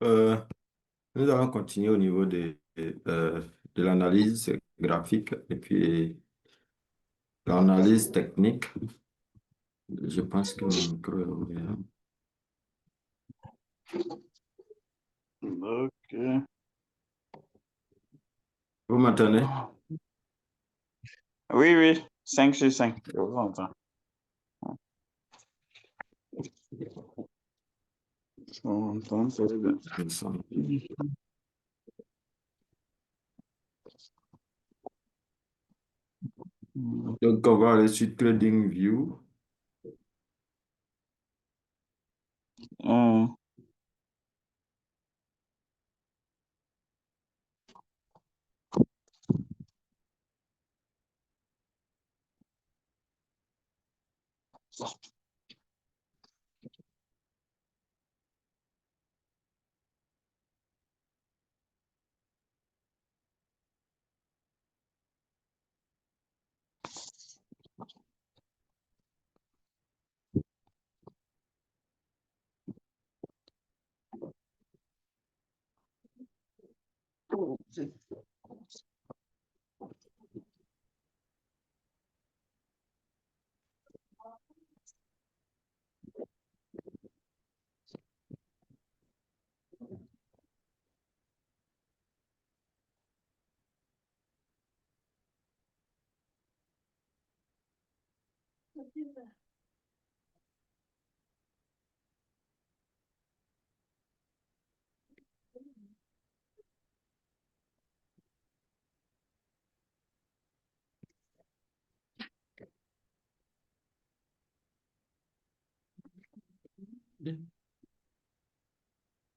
Euh, Nous allons continuer au niveau de l'analyse graphique et puis l'analyse technique. Je pense que mon micro est ouvert. Ok. Vous m'entendez? Oui, oui, 5 sur 5. Je vous entends. Je vous entends, c'est bien. Donc, on va aller sur TradingView. Hum,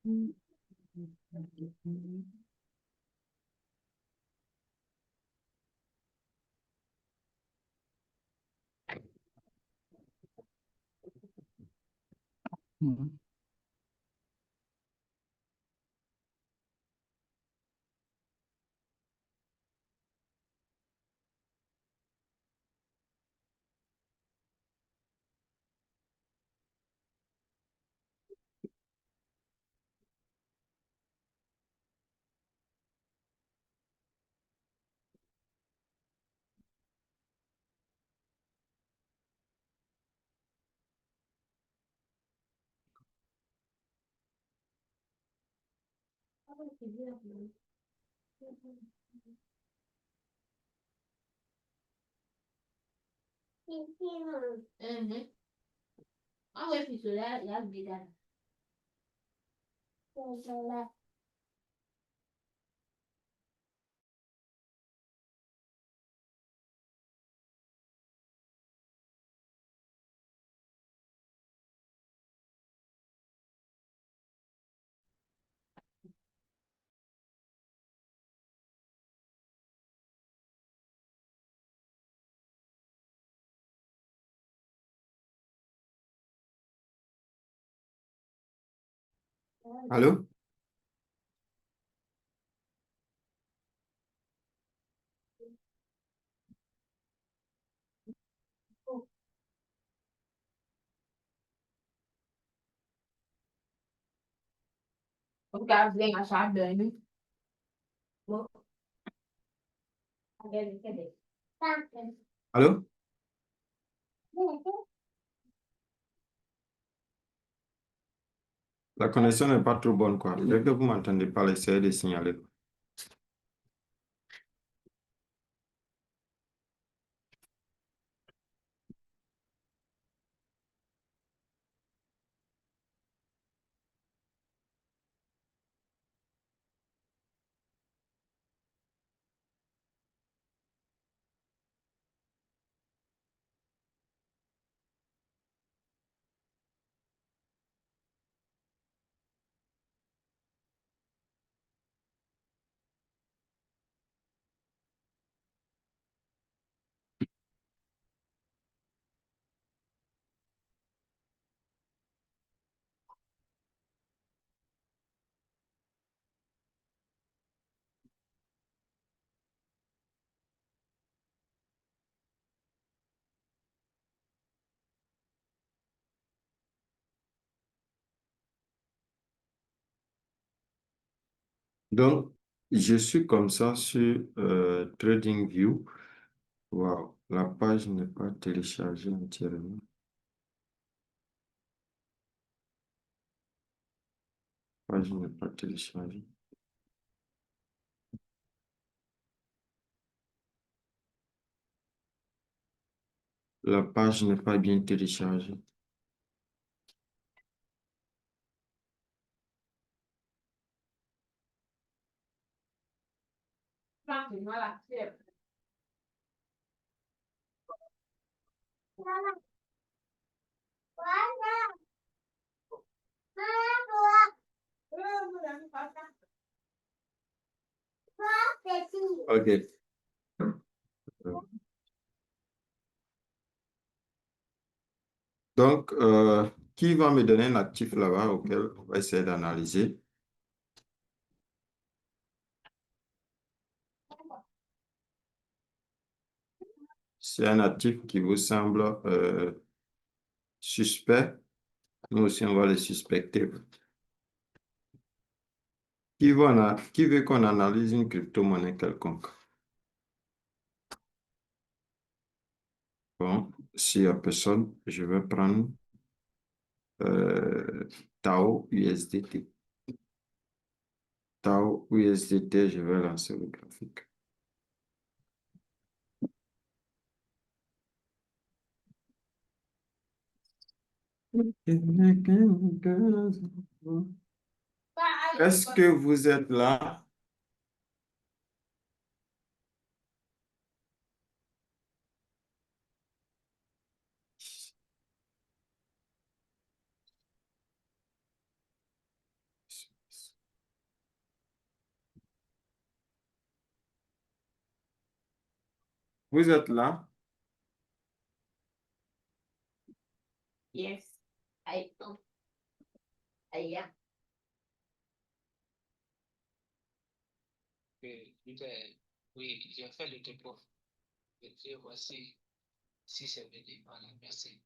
hum. Mhm. Ah ouais, puis cela, il y a le bédard. Allô? Ông cao lên ở sao đời nữa. Bố, anh đem cái gì? Allô? La connexion n'est pas trop bonne, quoi. Dès que vous m'entendez pas, essayez de signaler. Donc, je suis comme ça sur TradingView. Wow, la page n'est pas téléchargée entièrement. La page n'est pas téléchargée. La page n'est pas bien téléchargée. Voilà. OK. Donc, qui va me donner un actif là-bas auquel on va essayer d'analyser? C'est un actif qui vous semble suspect. Nous aussi, on va le suspecter. Qui veut qu'on analyse une crypto-monnaie quelconque? Bon, s'il n'y a personne, je vais prendre Tao USDT. Tao USDT, je vais lancer le graphique. Est-ce que vous êtes là? Vous êtes là? Yes. I am. I am. Oui, j'ai fait le dépôt. Et voici si c'est venu. Voilà, merci.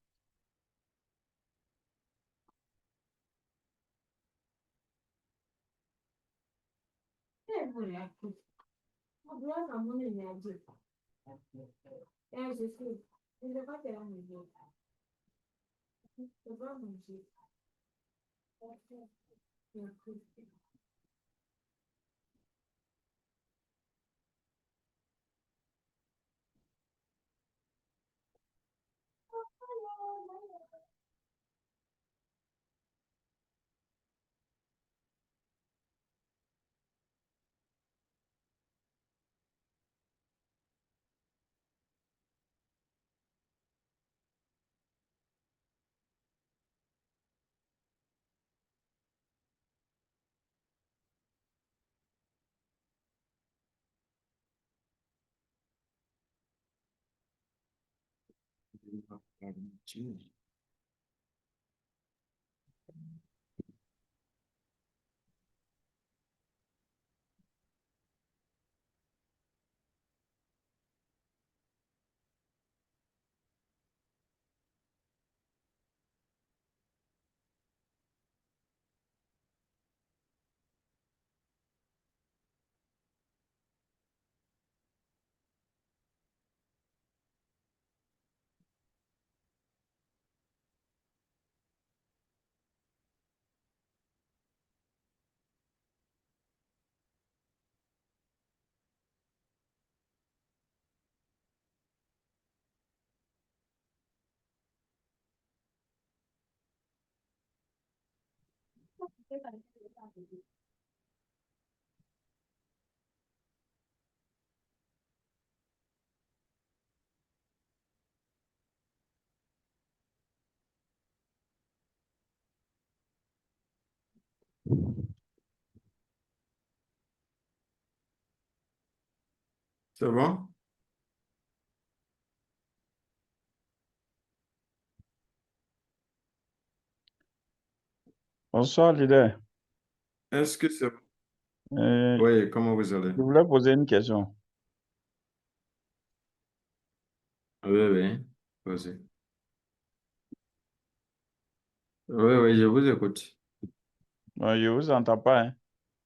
C'est bon? Bonsoir, leader. Est-ce que c'est bon? Euh, Oui, comment vous allez? je voulais poser une question. Oui, oui, posez. Oui, oui, je vous écoute. Je ne vous entends pas, hein,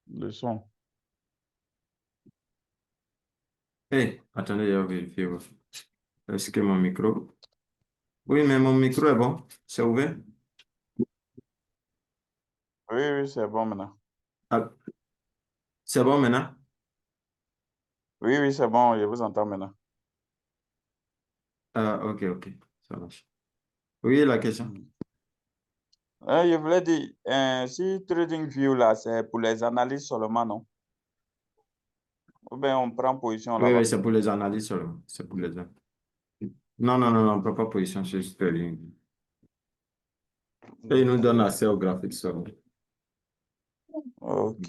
le son. Attendez, je vais vérifier. Est-ce que mon micro? Oui, mais mon micro est bon. C'est ouvert? Oui, oui, c'est bon maintenant. Ah, c'est bon maintenant? Oui, oui, c'est bon, je vous entends maintenant. Ah, ok, ça marche. Oui, la question. Je voulais dire, si TradingView là, c'est pour les analyses seulement, non? Ou bien on prend position Oui, là-bas. c'est pour les analyses seulement. C'est pour les analyses. Non, on ne prend pas position sur Sterling. Et il nous donne accès au graphique seulement. Ok,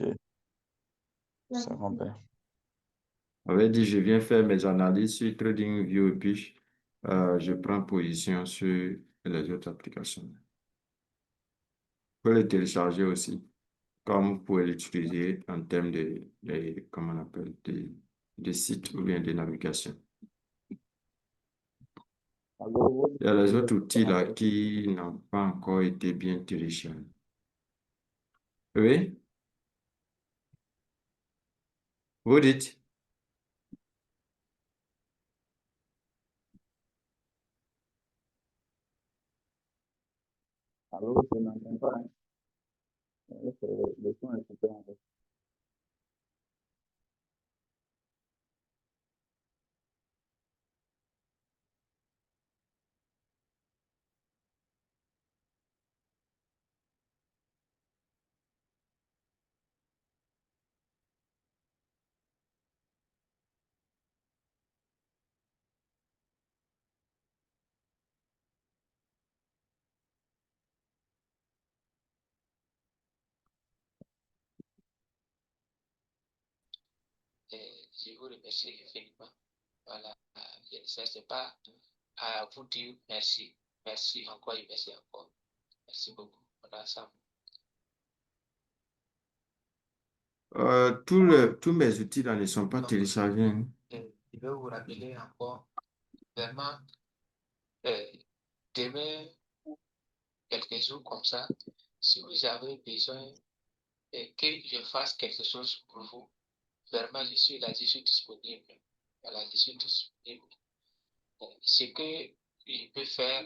c'est compris. On avait dit, je viens faire mes analyses sur TradingView et puis je prends position sur les autres applications. Vous pouvez les télécharger aussi, comme vous pouvez l'utiliser en termes comment on appelle, des sites ou bien des navigations. Il y a les autres outils là qui n'ont pas encore été bien téléchargés. Oui, vous dites. Allô, je n'entends pas. Le son est coupé en fait. Et je vous remercie infiniment. Voilà, je ne sais pas à vous dire merci. Merci encore et merci encore. Merci beaucoup. On a ensemble. Tous mes outils là ne sont pas téléchargés, hein. Je vais vous rappeler encore, vraiment, euh, demain, quelques jours comme ça, si vous avez besoin que je fasse quelque chose pour vous, vraiment, je suis là, je suis disponible. Voilà, je suis disponible. Ce que je peux faire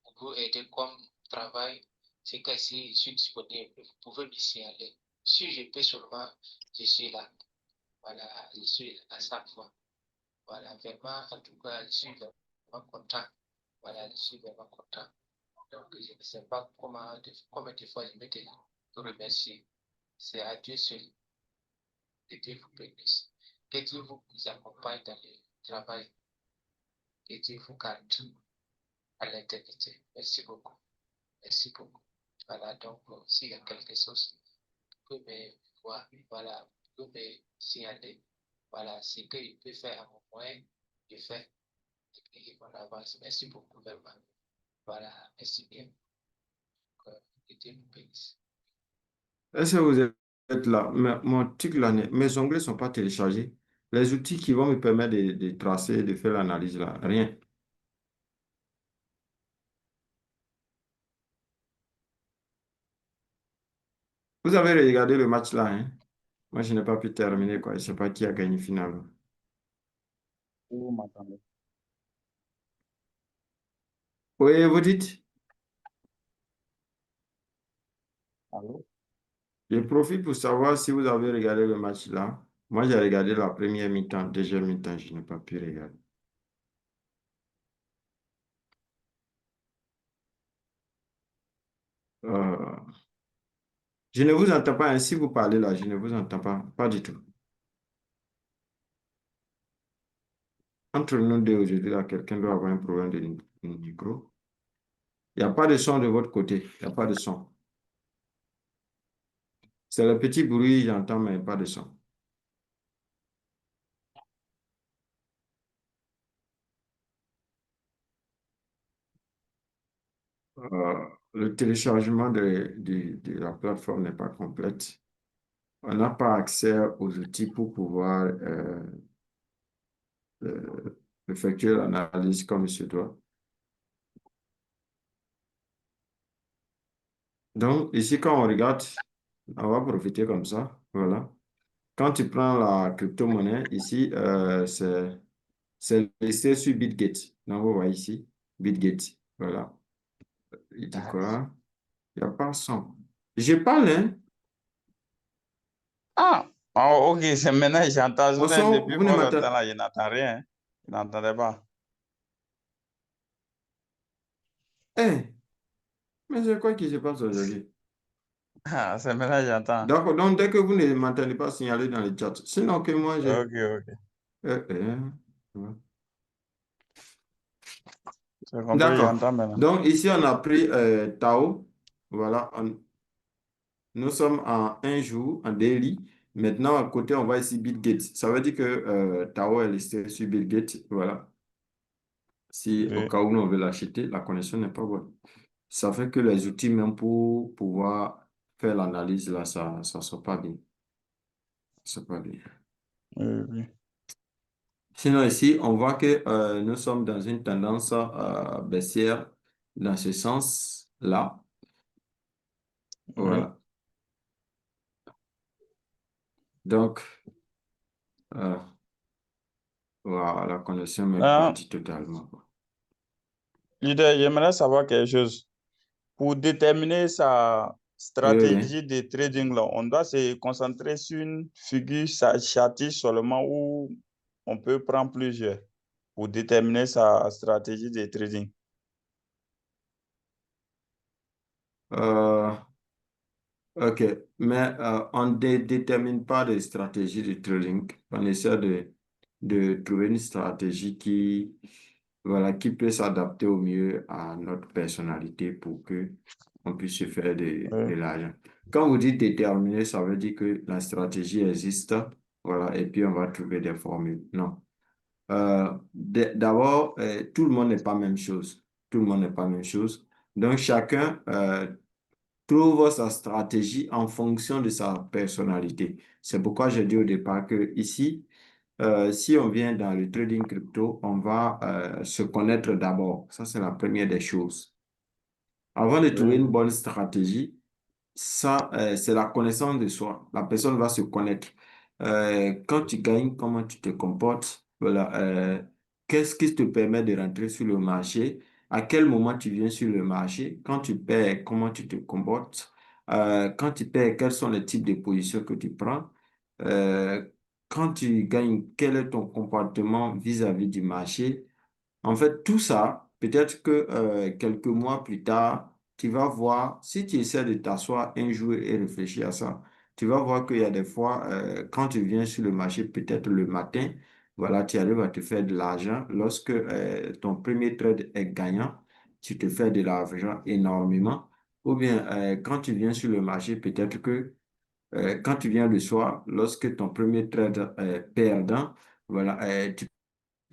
pour vous aider comme travail, c'est que si je suis disponible, vous pouvez me signaler. Si je peux seulement, je suis là. Voilà, je suis à chaque fois. Voilà, vraiment, en tout cas, je suis vraiment content. Voilà, je suis vraiment content. Donc, je ne sais pas combien de fois je vais te remercier. C'est à Dieu seul. Que Dieu vous bénisse. Que Dieu vous accompagne dans le travail. Que Dieu vous garde à l'éternité. Merci beaucoup. Merci beaucoup. Voilà, donc, s'il y a quelque chose, vous pouvez me voir. Voilà, vous pouvez me signaler. Voilà, ce qu'il peut faire à mon moyen, je fais. Et voilà, merci beaucoup, vraiment. Voilà, merci bien. Que Dieu vous bénisse. Est-ce que vous êtes là? Mon truc là, mes onglets ne sont pas téléchargés. Les outils qui vont me permettre de tracer, de faire l'analyse là, rien. Vous avez regardé le match là, hein? Moi, je n'ai pas pu terminer, quoi. Je ne sais pas qui a gagné finalement. Vous m'entendez? Oui, vous dites? Allô? Je profite pour savoir si vous avez regardé le match là. Moi, j'ai regardé la première mi-temps, deuxième mi-temps, je n'ai pas pu regarder. Euh, je ne vous entends pas, hein. Si vous parlez là, je ne vous entends pas, pas du tout. Entre nous deux aujourd'hui, là, quelqu'un doit avoir un problème de micro. Il n'y a pas de son de votre côté, il n'y a pas de son. C'est le petit bruit, j'entends, mais pas de son. Le téléchargement de la plateforme n'est pas complète. On n'a pas accès aux outils pour pouvoir effectuer l'analyse comme il se doit. Donc, ici, quand on regarde, on va profiter comme ça. Voilà. Quand tu prends la crypto-monnaie, ici, c'est listé sur Bitgate. Donc, vous voyez ici, Bitgate. Voilà. Il dit quoi? Il n'y a pas son. Je parle, hein? Ah, oh, ok, c'est maintenant que j'entends. Au son, Depuis vous ne fort longtemps m'entendez. là, je n'entends rien. Je n'entendais pas. Eh, mais c'est quoi qui se passe aujourd'hui? Ah, c'est maintenant que j'entends. D'accord, donc dès que vous ne m'entendez pas, signalez dans le chat. Sinon que moi, j'ai... Ok, ok. Euh, euh, ouais. J'ai compris, D'accord. j'entends maintenant. Donc ici, on a pris Tao. Voilà, nous sommes en un jour, en daily. Maintenant, à côté, on voit ici Bitgate. Ça veut dire que Tao est listé sur Bitgate. Voilà. Si au Oui, cas où on veut l'acheter, la connexion n'est pas bonne. Ça fait que les outils, même pour pouvoir faire l'analyse, là, ça ne sort pas bien. Ça sort pas bien. oui, oui. Sinon, ici, on voit que nous sommes dans une tendance baissière dans ce sens-là. Oui. Voilà. Donc, euh, voilà, la connexion m'est Ah, partie totalement. leader, j'aimerais savoir quelque chose. Pour déterminer sa Oui, oui. stratégie de trading, là, on doit se concentrer sur une figure chartiste seulement ou on peut prendre plusieurs pour déterminer sa stratégie de trading. Euh, OK, mais on ne détermine pas de stratégie de trading. On essaie de trouver une stratégie qui, voilà, qui peut s'adapter au mieux à notre personnalité pour que on puisse se faire de Oui, l'argent. Quand vous dites déterminer, ça veut dire que la stratégie existe, voilà, et puis on va trouver des formules. Non. D'abord, tout le monde n'est pas la même chose. Tout le monde n'est pas la même chose. Donc, chacun trouve sa stratégie en fonction de sa personnalité. C'est pourquoi j'ai dit au départ que ici, si on vient dans le trading crypto, on va se connaître d'abord. Ça, c'est la première des choses. Avant de trouver oui, une bonne stratégie, ça, c'est la connaissance de soi. La personne va se connaître. Quand tu gagnes, comment tu te comportes? Voilà. Qu'est-ce qui te permet de rentrer sur le marché? À quel moment tu viens sur le marché? Quand tu perds, comment tu te comportes? Quand tu perds, quels sont les types de positions que tu prends? Euh, Quand tu gagnes, quel est ton comportement vis-à-vis du marché? En fait, tout ça, peut-être que quelques mois plus tard, tu vas voir, si tu essaies de t'asseoir un jour et réfléchir à ça, tu vas voir qu'il y a des fois, quand tu viens sur le marché, peut-être le matin, voilà, tu arrives à te faire de l'argent. Lorsque ton premier trade est gagnant, tu te fais de l'argent énormément. Ou bien, quand tu viens sur le marché, peut-être que quand tu viens le soir, lorsque ton premier trade est perdant, voilà, tu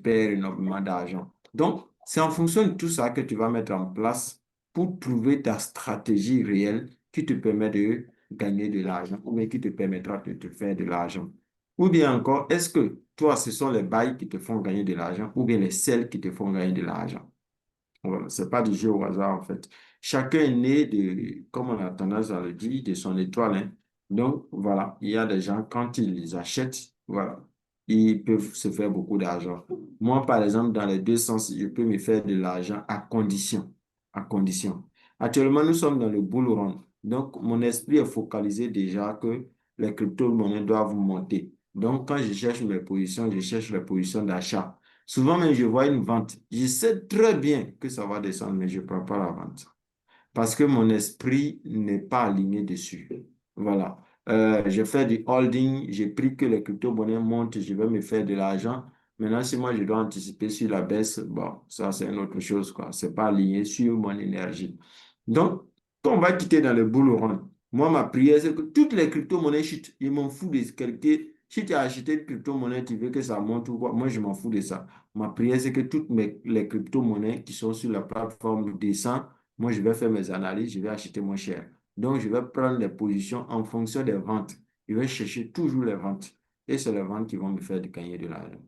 perds énormément d'argent. Donc, c'est en fonction de tout ça que tu vas mettre en place pour trouver ta stratégie réelle qui te permet de gagner de l'argent ou bien qui te permettra de te faire de l'argent. Ou bien encore, est-ce que toi, ce sont les bails qui te font gagner de l'argent ou bien les selles qui te font gagner de l'argent? Voilà, c'est pas du jeu au hasard, en fait. Chacun est né de, comme on a tendance à le dire, de son étoile, hein. Donc, voilà, il y a des gens, quand ils les achètent, voilà, ils peuvent se faire beaucoup d'argent. Moi, par exemple, dans les deux sens, je peux me faire de l'argent à condition. À condition. Actuellement, nous sommes dans le bull run. Donc, mon esprit est focalisé déjà que les crypto-monnaies doivent monter. Donc, quand je cherche mes positions, je cherche les positions d'achat. Souvent même, je vois une vente. Je sais très bien que ça va descendre, mais je ne prends pas la vente. Parce que mon esprit n'est pas aligné dessus. Voilà. Je fais du holding, j'ai pris que les crypto-monnaies montent, je vais me faire de l'argent. Maintenant, si moi je dois anticiper sur la baisse, bon, ça c'est une autre chose, quoi. C'est pas aligné sur mon énergie. Donc, quand on va quitter dans le bull run, moi, ma prière, c'est que toutes les crypto-monnaies chutent. Je m'en fous de quelqu'un. Si tu as acheté une crypto-monnaie, tu veux que ça monte ou quoi, moi, je m'en fous de ça. Ma prière, c'est que toutes les crypto-monnaies qui sont sur la plateforme descendent. Moi, je vais faire mes analyses, je vais acheter moins cher. Donc, je vais prendre les positions en fonction des ventes. Je vais chercher toujours les ventes. Et c'est les ventes qui vont me faire gagner de l'argent.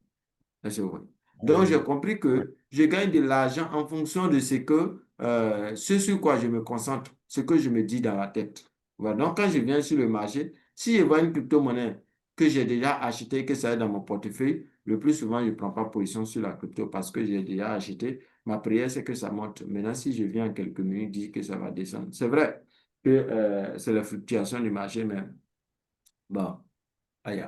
C'est vrai. Donc, j'ai oui, compris que je gagne de l'argent en fonction de ce sur quoi je me concentre, ce que je me dis dans la tête. Voilà. Donc, quand je viens sur le marché, si je vois une crypto-monnaie que j'ai déjà acheté, que ça est dans mon portefeuille, le plus souvent, je ne prends pas position sur la crypto parce que j'ai déjà acheté. Ma prière, c'est que ça monte. Maintenant, si je viens en quelques minutes dire que ça va descendre, c'est vrai que c'est la fluctuation du marché, mais bon, aïe.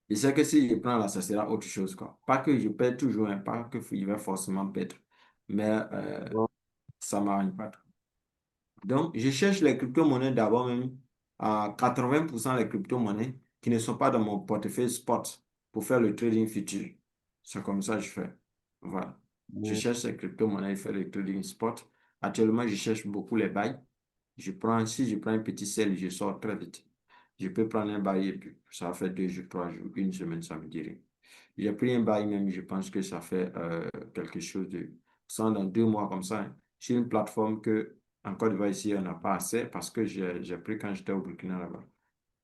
Je sais que si je prends là, ça sera autre chose, quoi. Pas que je perds toujours, hein, pas que je vais forcément perdre, mais Ouais. ça ne m'arrange pas trop. Donc, je cherche les crypto-monnaies d'abord même à 80% les crypto-monnaies qui ne sont pas dans mon portefeuille spot pour faire le trading futur. C'est comme ça que je fais. Voilà. Je Ouais. cherche ces crypto-monnaies et faire le trading spot. Actuellement, je cherche beaucoup les buys. Si je prends un petit sel, je sors très vite. Je peux prendre un buy et puis ça va faire 2 jours, 3 jours, une semaine, ça me dit rien. J'ai pris un buy même, je pense que ça fait quelque chose de... Ça, dans 2 mois comme ça, hein. Sur une plateforme que en Côte d'Ivoire, ici, on n'a pas assez parce que j'ai pris quand j'étais au Burkina là-bas.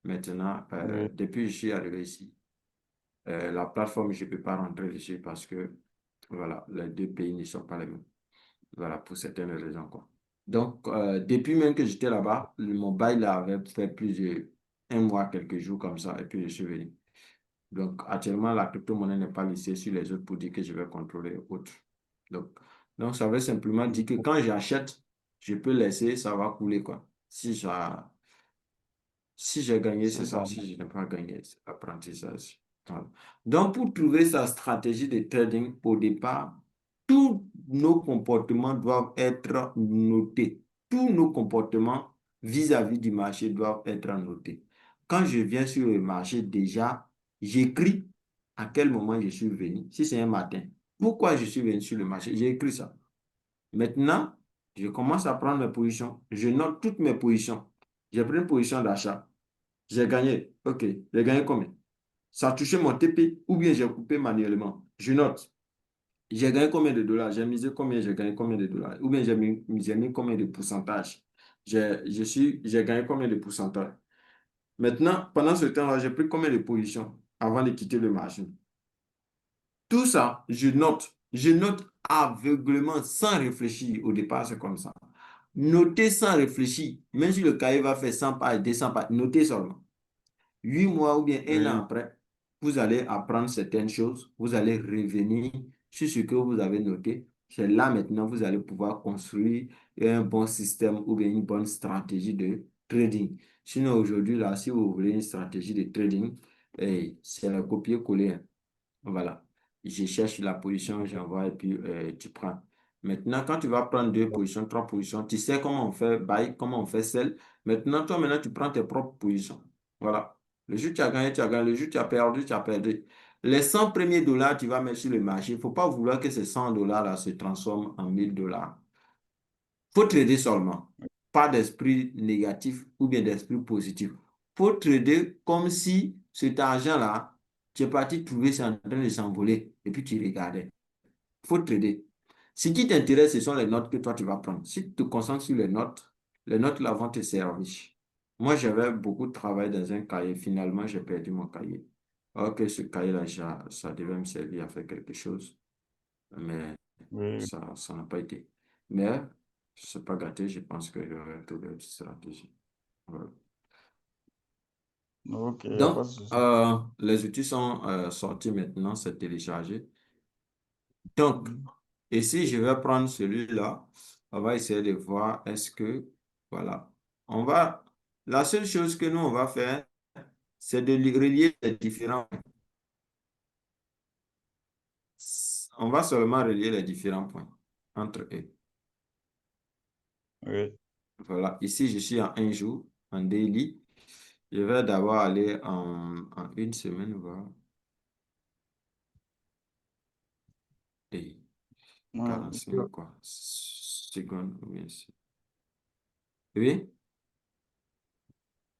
Maintenant, Ouais. depuis que je suis arrivé ici, la plateforme, je ne peux pas rentrer dessus parce que, voilà, les deux pays ne sont pas les mêmes. Voilà, pour certaines raisons, quoi. Donc, depuis même que j'étais là-bas, mon bail là avait fait plus de 1 mois, quelques jours comme ça, et puis je suis venu. Donc, actuellement, la crypto-monnaie n'est pas listée sur les autres pour dire que je vais contrôler autre. Donc, donc, ça veut simplement dire que quand j'achète, je peux laisser, ça va couler, quoi. Si j'ai gagné, c'est C'est ça. ça. Si je n'ai pas gagné, c'est l'apprentissage. Voilà. Donc, pour trouver sa stratégie de trading, au départ, tous nos comportements doivent être notés. Tous nos comportements vis-à-vis du marché doivent être notés. Quand je viens sur le marché, déjà, j'écris à quel moment je suis venu. Si c'est un matin, pourquoi je suis venu sur le marché, j'ai écrit ça. Maintenant, je commence à prendre mes positions. Je note toutes mes positions. J'ai pris une position d'achat. J'ai gagné. OK. J'ai gagné combien? Ça a touché mon TP ou bien j'ai coupé manuellement. Je note. J'ai gagné combien de dollars? J'ai misé combien? J'ai gagné combien de dollars? Ou bien j'ai mis combien de pourcentage? J'ai gagné combien de pourcentage? Maintenant, pendant ce temps-là, j'ai pris combien de positions avant de quitter le marché? Tout ça, je note. Je note aveuglément, sans réfléchir. Au départ, c'est comme ça. Notez sans réfléchir. Même si le cahier va faire 100 pages, 200 pages, notez seulement. 8 mois ou bien 1 an Oui. après, vous allez apprendre certaines choses, vous allez revenir sur ce que vous avez noté. C'est là maintenant vous allez pouvoir construire un bon système ou bien une bonne stratégie de trading. Sinon, aujourd'hui, là, si vous voulez une stratégie de trading, c'est un copier-coller, hein. Voilà. Je cherche la position, j'envoie et puis tu prends. Maintenant, quand tu vas prendre 2 positions, 3 positions, tu sais comment on fait buy, comment on fait sell. Maintenant, tu prends tes propres positions. Voilà. Le jour où tu as gagné, tu as gagné. Le jour où tu as perdu, tu as perdu. Les 100 premiers dollars, tu vas mettre sur le marché. Il ne faut pas vouloir que ces 100 dollars-là se transforment en 1000 dollars. Il faut trader seulement. Pas d'esprit négatif ou bien d'esprit positif. Il faut trader comme si cet argent-là, tu es parti trouver, c'est en train de s'envoler et puis tu regardais. Il faut trader. Ce qui t'intéresse, ce sont les notes que toi, tu vas prendre. Si tu te concentres sur les notes là vont te servir. Moi, j'avais beaucoup de travail dans un cahier. Finalement, j'ai perdu mon cahier. Alors que ce cahier-là, ça devait me servir à faire quelque chose. Mais Oui. ça n'a pas été. Mais je ne pas gâté, je pense que j'aurais trouvé une stratégie. Voilà. Ok, il n'y a pas de Donc, souci. les outils sont sortis maintenant, c'est téléchargé. Donc, ici, je vais prendre celui-là. On va essayer de voir est-ce que, voilà. La seule chose que nous, on va faire, c'est de relier les différents points. On va seulement relier les différents points entre eux. Oui. Voilà, ici, je suis en un jour, en daily. Je vais d'abord aller en une semaine, voir. Et Ouais. 45 quoi, secondes. Oui?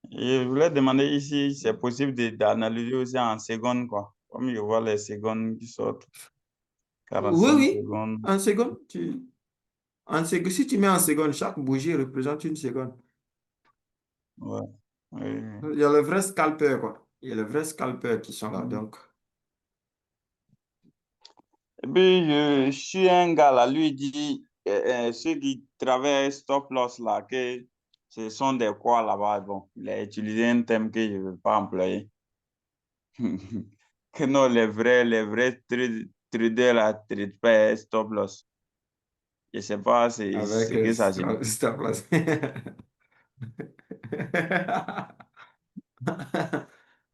Et je voulais demander ici, c'est possible d'analyser aussi en secondes, quoi. Comme je vois les secondes qui sortent, Oui, 45 oui. secondes. En seconde, si tu mets en seconde, chaque bougie représente une seconde. Ouais. Oui. Il y a le vrai scalpeur, quoi. Il y a le vrai scalpeur qui sont là. Oui. Donc, Et puis, je suis un gars là, lui il dit, ceux qui travaillent stop loss là, que ce sont des quoi là-bas. Bon, il a utilisé un thème que je ne veux pas employer. Que non, les vrais traders là, trade pas stop loss. Je sais pas c'est Avec ce que ça signifie. stop loss.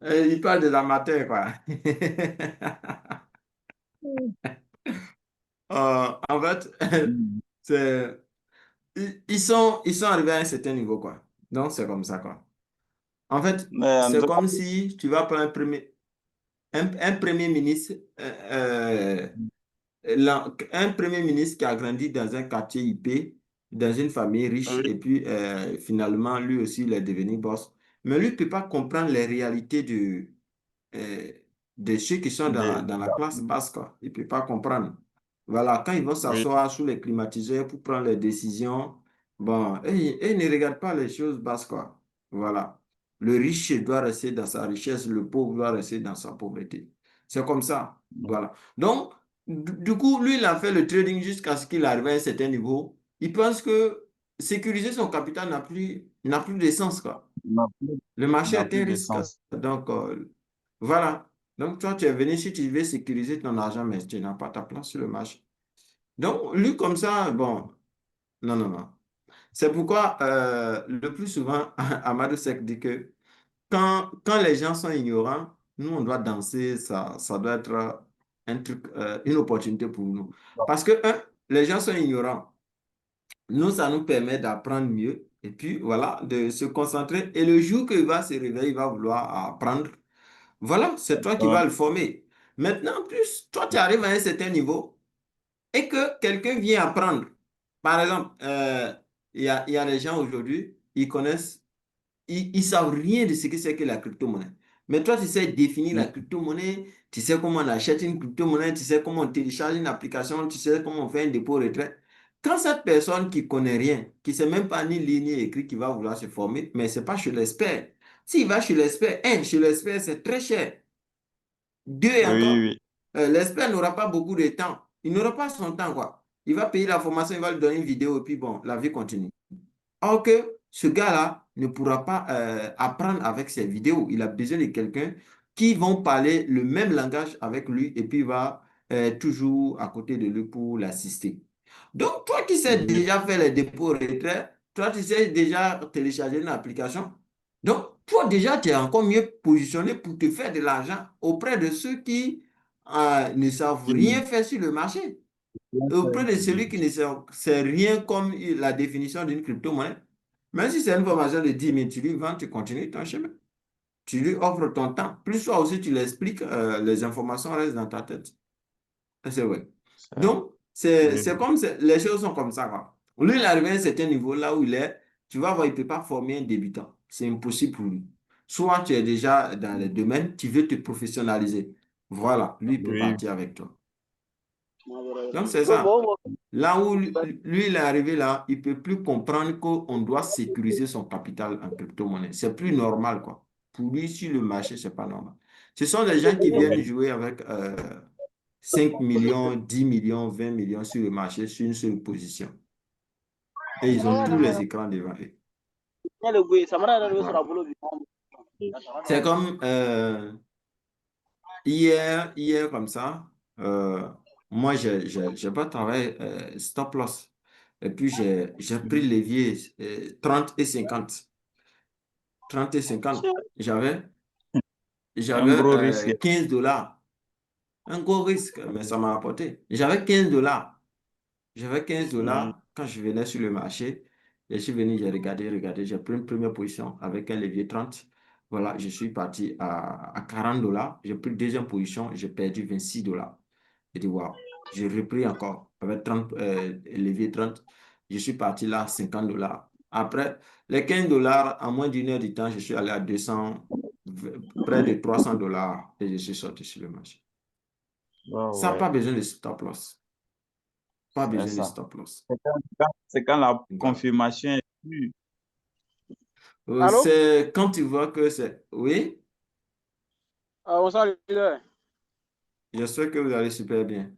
Il parle de l'amateur, quoi. En fait, Mm. c'est, ils sont arrivés à un certain niveau, quoi. Donc, c'est comme ça, quoi. En fait, Mais en c'est tout cas, comme si tu vas prendre un premier ministre, un premier ministre qui a grandi dans un quartier IP, dans une famille riche, oui, et puis finalement, lui aussi, il est devenu boss. Mais lui ne peut pas comprendre les réalités euh, de ceux qui sont de- dans la classe basse, quoi. Il ne peut pas comprendre. Voilà, quand ils vont oui, s'asseoir sous les climatiseurs pour prendre les décisions, bon, et ils ne regardent pas les choses basses, quoi. Voilà. Le riche doit rester dans sa richesse, le pauvre doit rester dans sa pauvreté. C'est comme ça. Voilà. Donc, du coup, lui, il a fait le trading jusqu'à ce qu'il arrive à un certain niveau. Il pense que sécuriser son capital n'a plus de sens, quoi. n'a plus, Le marché n'a est plus un de risque. sens. Donc, voilà. Donc, toi, tu es venu si tu veux sécuriser ton argent, mais tu n'as pas ta place sur le marché. Donc, lui, comme ça, bon, non, non, non. C'est pourquoi, le plus souvent, Amadou Seck dit que quand les gens sont ignorants, nous, on doit danser, ça doit être un truc, une opportunité pour nous. Parce que, les gens sont ignorants. Nous, ça nous permet d'apprendre mieux et puis, voilà, de se concentrer. Et le jour qu'il va se réveiller, il va vouloir apprendre. Voilà, c'est toi qui Ouais, vas le former. Maintenant, en plus, toi, tu arrives à un certain niveau et que quelqu'un vient apprendre. Par exemple, il y a des gens aujourd'hui, ils connaissent ils savent rien de ce que c'est que la crypto-monnaie. Mais toi, tu sais définir la crypto-monnaie, tu sais comment on achète une crypto-monnaie, tu sais comment on télécharge une application, tu sais comment on fait un dépôt retraite. Quand cette personne qui connaît rien, qui ne sait même pas ni lire ni écrire, qui va vouloir se former, mais ce n'est pas chez l'expert. S'il va chez l'expert, chez l'expert, c'est très cher. Deux et oui, encore, oui. l'expert n'aura pas beaucoup de temps. Il n'aura pas son temps, quoi. Il va payer la formation, il va lui donner une vidéo et puis bon, la vie continue. Or que ce gars-là ne pourra pas apprendre avec ses vidéos. Il a besoin de quelqu'un qui vont parler le même langage avec lui et puis va toujours à côté de lui pour l'assister. Donc, toi qui sais Oui, déjà faire les dépôts retraits, toi tu sais déjà télécharger une application. Donc, toi déjà, tu es encore mieux positionné pour te faire de l'argent auprès de ceux qui ne savent rien oui, faire sur le marché auprès de celui oui. qui ne sait rien comme la définition d'une crypto-monnaie. Même si c'est une formation de 10 000, tu lui vends, tu continues ton chemin. Tu lui offres ton temps. Plus toi aussi, tu l'expliques, les informations restent dans ta tête. C'est vrai. Ça, Donc, oui, c'est comme, les choses sont comme ça, quoi. Lui, il est arrivé à un certain niveau, là où il est, tu vas voir, il ne peut pas former un débutant. C'est impossible pour lui. Soit tu es déjà dans le domaine, tu veux te professionnaliser. Voilà, lui, il peut oui, partir avec toi. Donc, c'est ça. Là où lui, il est arrivé là, il ne peut plus comprendre qu'on doit sécuriser son capital en crypto-monnaie. C'est plus normal, quoi. Pour lui, sur le marché, c'est pas normal. Ce sont des gens qui viennent oui. jouer avec 5 millions, 10 millions, 20 millions sur le marché, sur une seule position. Et ils ont tous les écrans devant eux. Voilà. C'est comme hier comme ça, moi, j'ai pas travaillé stop loss. Et puis, j'ai pris levier 30 et 50. 30 et 50. Un J'avais gros risque. 15 dollars. Un gros risque, mais ça m'a apporté. J'avais 15 dollars. J'avais 15 Oui. dollars quand je venais sur le marché. Je suis venu, j'ai regardé, j'ai pris une première position avec un levier 30. Voilà, je suis parti à 40 dollars. J'ai pris deuxième position, j'ai perdu 26 dollars. J'ai dit, waouh, j'ai repris encore avec 30, levier 30. Je suis parti là, 50 dollars. Après, les 15 dollars, en moins d'une heure du temps, je suis allé à 200, près de 300 dollars et je suis sorti sur le marché. Oh, Ça n'a ouais, pas besoin de stop loss. Pas c'est besoin de ça. stop loss. C'est quand la Voilà. confirmation est sûre. Allô? C'est quand tu vois que c'est... Oui, Bonsoir, leader. j'espère que vous allez super bien.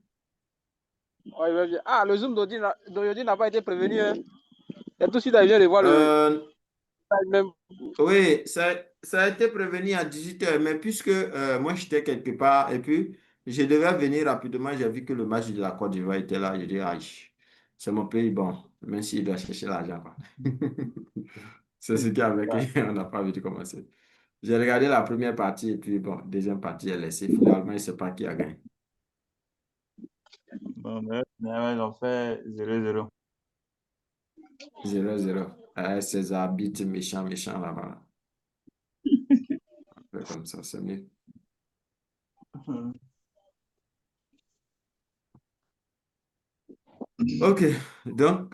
Ouais, il va bien. Ah, le Zoom d'aujourd'hui n'a pas été prévenu. Hein. Et tout de suite, je viens de voir le Euh, même. oui, Ça a été prévenu à 18h, mais puisque moi j'étais quelque part et puis je devais venir rapidement, j'ai vu que le match de la Côte d'Ivoire était là. J'ai dit, aïe, c'est mon pays, bon, même s'il doit chercher l'argent, quoi. C'est ce qui a avec on n'a pas envie de commencer. J'ai regardé la première partie et puis bon, deuxième partie est laissée. Finalement, je ne sais pas qui a gagné. Bon, mais ils ont fait 0-0. 0-0. Ces arbitres méchants, méchants là-bas. Un peu comme ça, c'est mieux. Ok, donc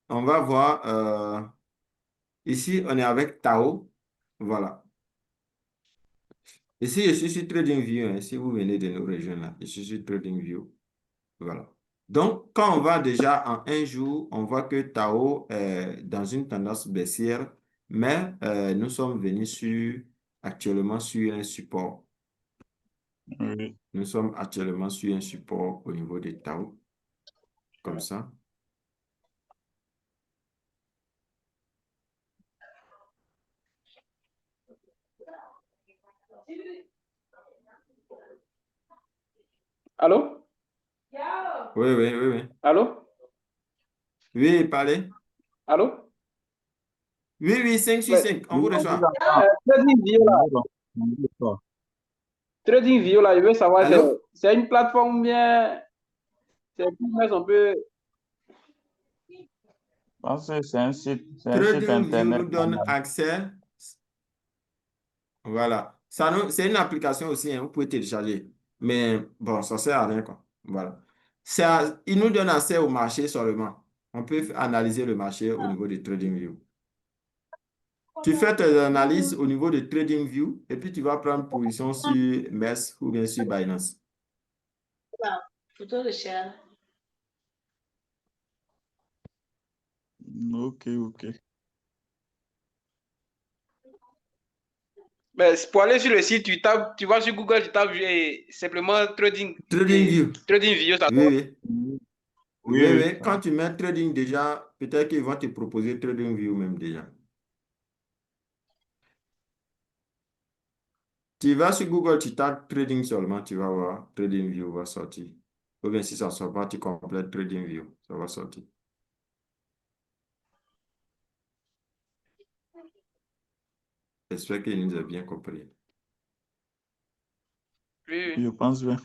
on va voir. Ici, on est avec Tao. Voilà. Ici, je suis sur TradingView. Hein, si vous venez de nos régions là, je suis sur TradingView. Voilà. Donc, quand on va déjà en un jour, on voit que Tao est dans une tendance baissière, mais nous sommes venus actuellement sur un support. Oui. Nous sommes actuellement sur un support au niveau de Tao, comme ça. Allô? Oui, oui, oui, oui. Allô? Oui, parlez. Allô? Oui, oui, 5 sur Ouais. 5, on vous reçoit. TradingView là, TradingView là, je veux savoir, Allô? c'est une plateforme bien, c'est un business un peu. Je pense que c'est un site TradingView internet. nous donne accès. Voilà. C'est une application aussi, hein, vous pouvez télécharger. Mais bon, ça sert à rien, quoi. Voilà. Il nous donne accès au marché seulement. On peut analyser le marché au niveau de TradingView. Tu fais tes analyses au niveau de TradingView et puis tu vas prendre position sur MES ou bien sur Binance. Ok, ok. Mais pour aller sur le site, tu vas sur Google, tu tapes simplement TradingView. TradingView, ça Oui, oui. Oui, Oui, oui. oui. Quand tu mets Trading déjà, peut-être qu'ils vont te proposer TradingView même déjà. Tu vas sur Google, tu tapes Trading seulement, tu vas voir, TradingView va sortir. Ou bien si ça ne sort pas, tu complètes TradingView, ça va sortir. J'espère qu'il nous a bien compris. Oui, Je pense bien.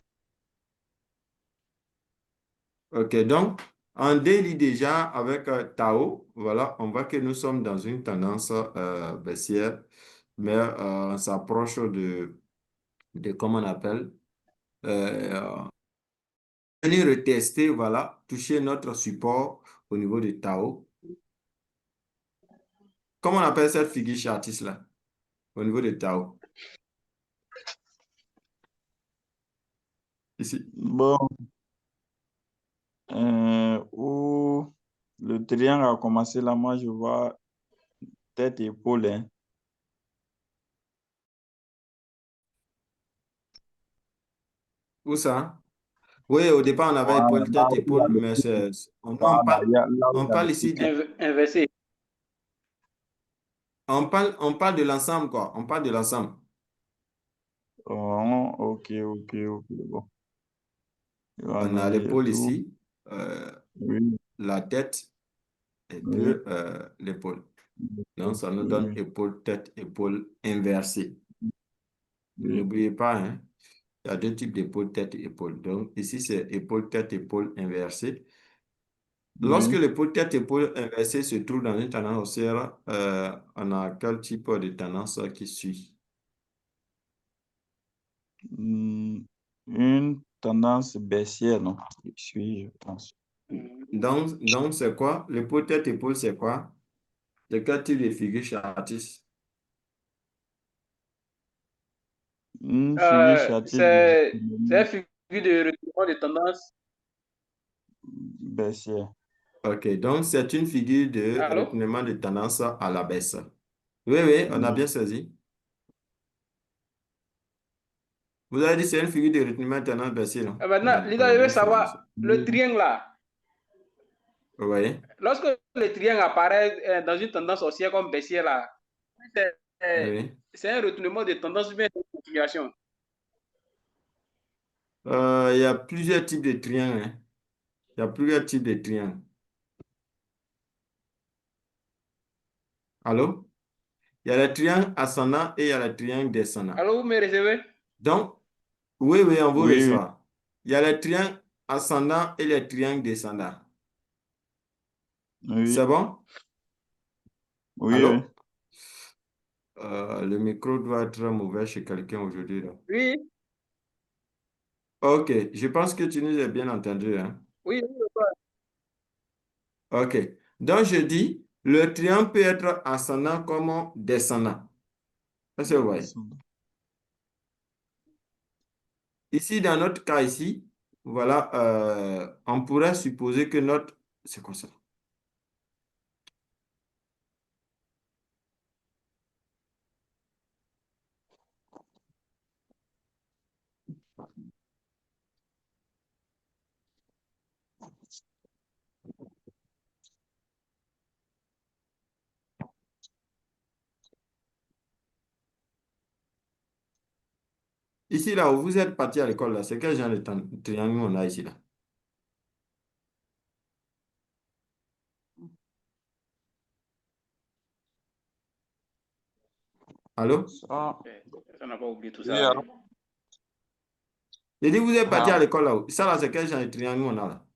OK, donc, en daily déjà, avec Tao, voilà, on voit que nous sommes dans une tendance baissière, mais on s'approche de, comment on appelle, venir retester, voilà, toucher notre support au niveau de Tao. Comment on appelle cette figure chartiste là, au niveau de Tao? Ici. Bon, où le triangle a commencé là, moi je vois tête épaule. Hein. Où ça? Oui, au départ, on avait Voilà, épaule, là tête, où il y a épaule, le mais truc. on Voilà, parle, là où on il y a le parle ici, truc. inversé. on parle de l'ensemble, quoi. On parle de l'ensemble. Oh, ok, ok, ok. Bon. Je vais On a analyser l'épaule tout. ici, Oui, la tête et puis oui, l'épaule. Donc, ça nous donne oui, épaule, tête, épaule inversée. oui, N'oubliez pas, hein, il y a deux types d'épaule, tête et épaule. Donc, ici, c'est épaule, tête, épaule inversée. Lorsque oui. l'épaule tête-épaule inversée se trouve dans une tendance haussière, on a quel type de tendance qui suit? Hmm, une tendance baissière, non? Je pense. Donc c'est quoi? L'épaule tête-épaule, c'est quoi? C'est quel type de figure chartiste? Une figure chartiste C'est un figure de retournement de tendance. baissière. OK, donc c'est une figure de Allô? retournement de tendance à la baisse. Oui, oui, on a Oui, bien saisi. Vous avez dit c'est une figure de retournement de tendance baissière, non? Maintenant, On Lida, a je veux bien saisi ça. savoir, le triangle là, Vous voyez? lorsque le triangle apparaît dans une tendance haussière comme baissière là, c'est Oui. c'est un retournement de tendance ou bien une continuation? Il y a plusieurs types de triangles, hein. Il y a plusieurs types de triangles. Allô? Il y a le triangle ascendant et il y a le triangle descendant. Allô, vous me recevez? Donc, oui, oui, on vous Oui, oui, reçoit. Il y a le triangle ascendant et le triangle descendant. oui, C'est bon? oui, oui. Allô? Le micro doit être mauvais chez quelqu'un aujourd'hui, là. Oui, Ok, je pense que tu nous as bien entendu, hein? oui, Ok. Donc, je dis, le triangle peut être ascendant comme descendant. Est-ce que vous voyez? Ici, dans notre cas ici, voilà, on pourrait supposer que notre... C'est quoi ça? Ici, là où vous êtes parti à l'école, là, c'est quel genre de triangle on a ici, là? Allô? Ça, ça n'a pas oublié tout oui, ça. alors, J'ai dit, vous êtes parti à ah, l'école, là. Ça, là, c'est quel genre de triangle on a, là?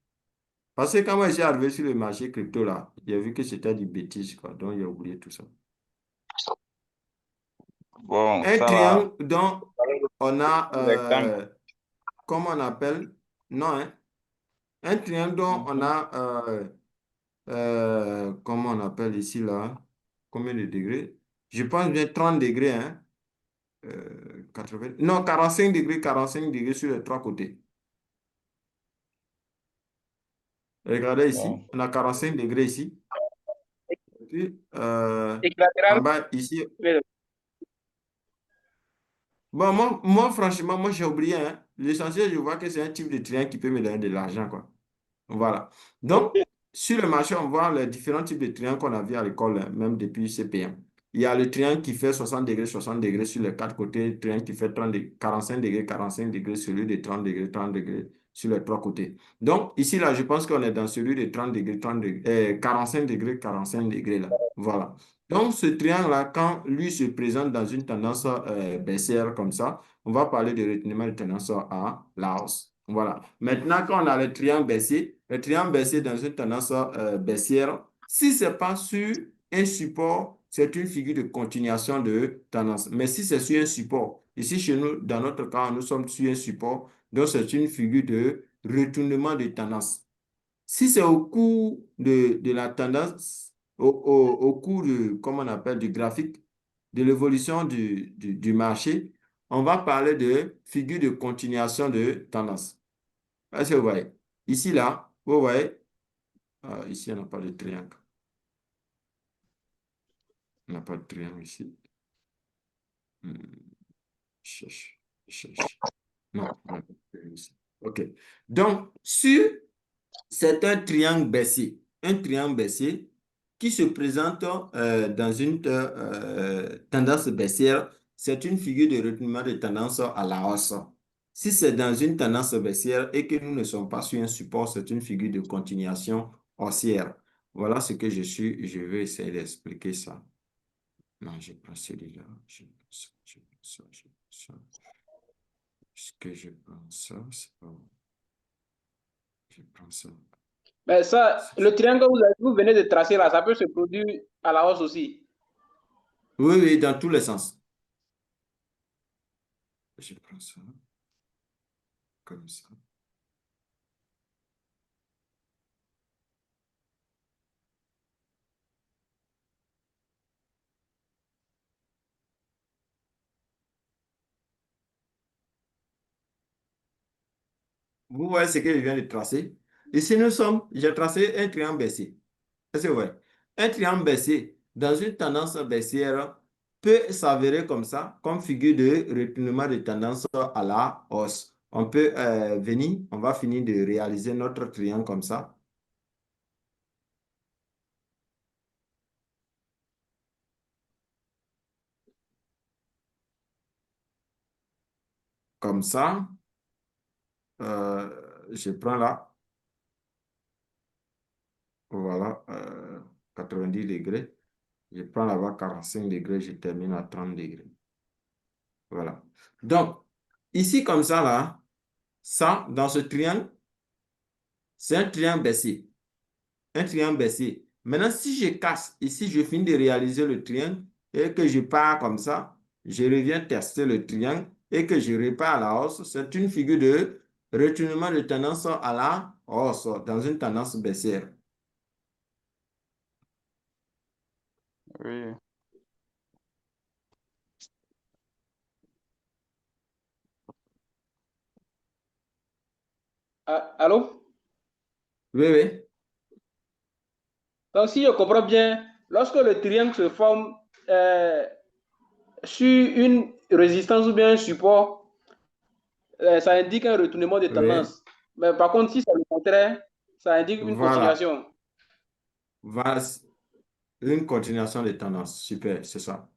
Parce que quand moi, je suis arrivé sur le marché crypto, là, j'ai vu que c'était du bêtise, quoi. Donc, j'ai oublié tout ça. bon, Un ça là, triangle dont on a, rectangle. comment on appelle? Non, hein? Un triangle dont on Mhm. a, comment on appelle ici, là? Combien de degrés? Je pense bien 30 degrés, hein? 80, non, 45 degrés sur les trois côtés. Regardez Bon, ici, on a 45 degrés ici. Et puis, Équilatéral, en bas, ici. mais Bon, moi franchement, moi, j'ai oublié, hein. L'essentiel, je vois que c'est un type de triangle qui peut me donner de l'argent, quoi. Voilà. Donc, sur le marché, on voit les différents types de triangles qu'on a vus à l'école, hein, même depuis CPM. Il y a le triangle qui fait 60 degrés sur les quatre côtés, le triangle qui fait 45 degrés, celui de 30 degrés sur les trois côtés. Donc, ici, là, je pense qu'on est dans celui de 30 degrés, 30 degrés, 45 degrés, là. Voilà. Donc, ce triangle-là, quand lui se présente dans une tendance baissière comme ça, on va parler de reteniment de tendance à la hausse. Voilà. Maintenant, quand on a le triangle baissier dans une tendance baissière, si ce n'est pas sur un support, c'est une figure de continuation de tendance. Mais si c'est sur un support, ici chez nous, dans notre cas, nous sommes sur un support, donc c'est une figure de retournement de tendance. Si c'est au cours de la tendance, au cours de, comment on appelle, du graphique, de l'évolution du marché, on va parler de figure de continuation de tendance. Est-ce que vous voyez? Ici, là, vous voyez, ici, on n'a pas de triangle. On n'a pas de triangle ici. Hmm, cherche, cherche. Non, on n'a pas de triangle ici. OK. Donc, c'est un triangle baissier qui se présente dans une tendance baissière. C'est une figure de retournement de tendance à la hausse. Si c'est dans une tendance baissière et que nous ne sommes pas sur un support, c'est une figure de continuation haussière. Voilà ce que je suis. Je vais essayer d'expliquer ça. Non, je prends celui-là. Je prends ça, je prends ça, je prends ça. Est-ce que je prends ça? C'est pas bon. Je prends ça. mais ça, le triangle que vous venez de tracer là, ça peut se produire à la hausse aussi. Oui, oui, dans tous les sens. Je prends ça comme ça. Vous voyez ce que je viens de tracer? Ici, j'ai tracé un triangle baissier. Est-ce que vous voyez? Un triangle baissier dans une tendance baissière peut s'avérer comme ça, comme figure de retournement de tendance à la hausse. On peut venir, on va finir de réaliser notre triangle comme ça. comme ça. Je prends là, voilà, 90 degrés. Je prends là-bas 45 degrés, je termine à 30 degrés. Voilà. Donc, ici, comme ça, là, ça, dans ce triangle, c'est un triangle baissier. Un triangle baissier. Maintenant, si je casse, ici, je finis de réaliser le triangle et que je pars comme ça, je reviens tester le triangle et que je répare à la hausse, c'est une figure de retournement de tendance à la hausse dans une tendance baissière. Oui. Ah, allô? Oui, oui. Donc, si je comprends bien, lorsque le triangle se forme sur une résistance ou bien un support, ça indique un retournement de Oui. tendance. Mais par contre, si c'est le contraire, ça indique une Voilà. continuation. Voilà. Une continuation des tendances. Super, c'est ça.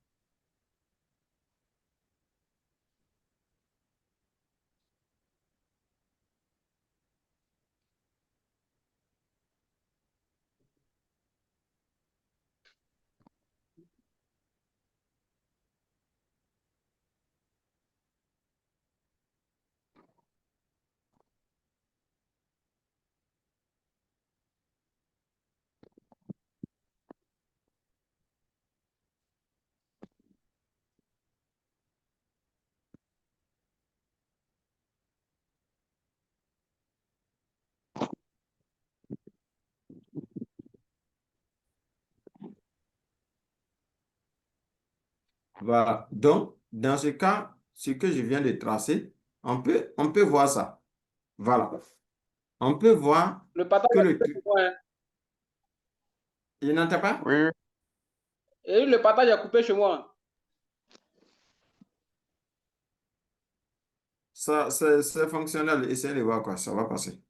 Voilà. Donc, dans ce cas, ce que je viens de tracer, on peut voir ça. Voilà. On peut voir Le partage que a le... coupé chez moi, hein. Il n'entend pas? Oui, Et le partage a coupé chez moi. Ça, c'est fonctionnel. Essayez de voir quoi. Ça va passer.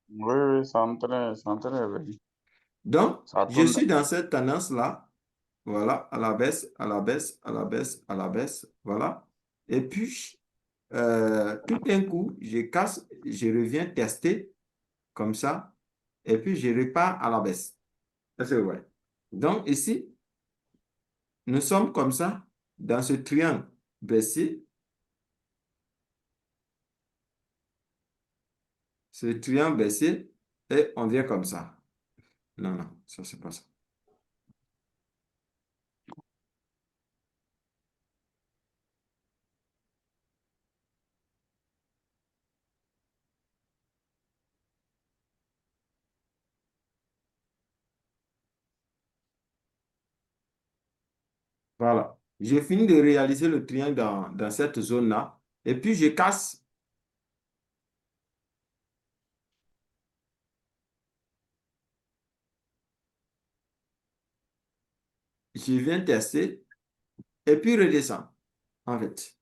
oui, oui, c'est en train de venir. Donc, Ça je tourne. suis dans cette tendance-là. Voilà. À la baisse, à la baisse, à la baisse, à la baisse. Voilà. Et puis, tout d'un coup, je casse, je reviens tester comme ça. Et puis, je repars à la baisse. Ça, c'est vrai. Donc, ici, nous sommes comme ça, dans ce triangle baissier. Ce triangle baissier, et on vient comme ça. Non, non, ça, c'est pas ça. Voilà. J'ai fini de réaliser le triangle dans cette zone-là. Et puis, je casse. Je viens tester. Et puis, redescends. En fait.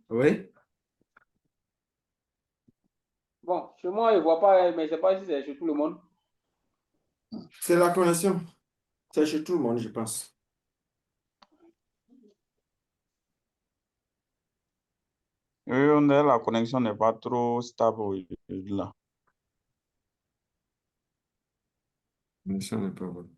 Oui, Bon, chez moi, je ne vois pas, mais je ne sais pas si c'est chez tout le monde. c'est la connexion. C'est chez tout le monde, je pense. Oui, la connexion n'est pas trop stable là. La connexion n'est pas bonne.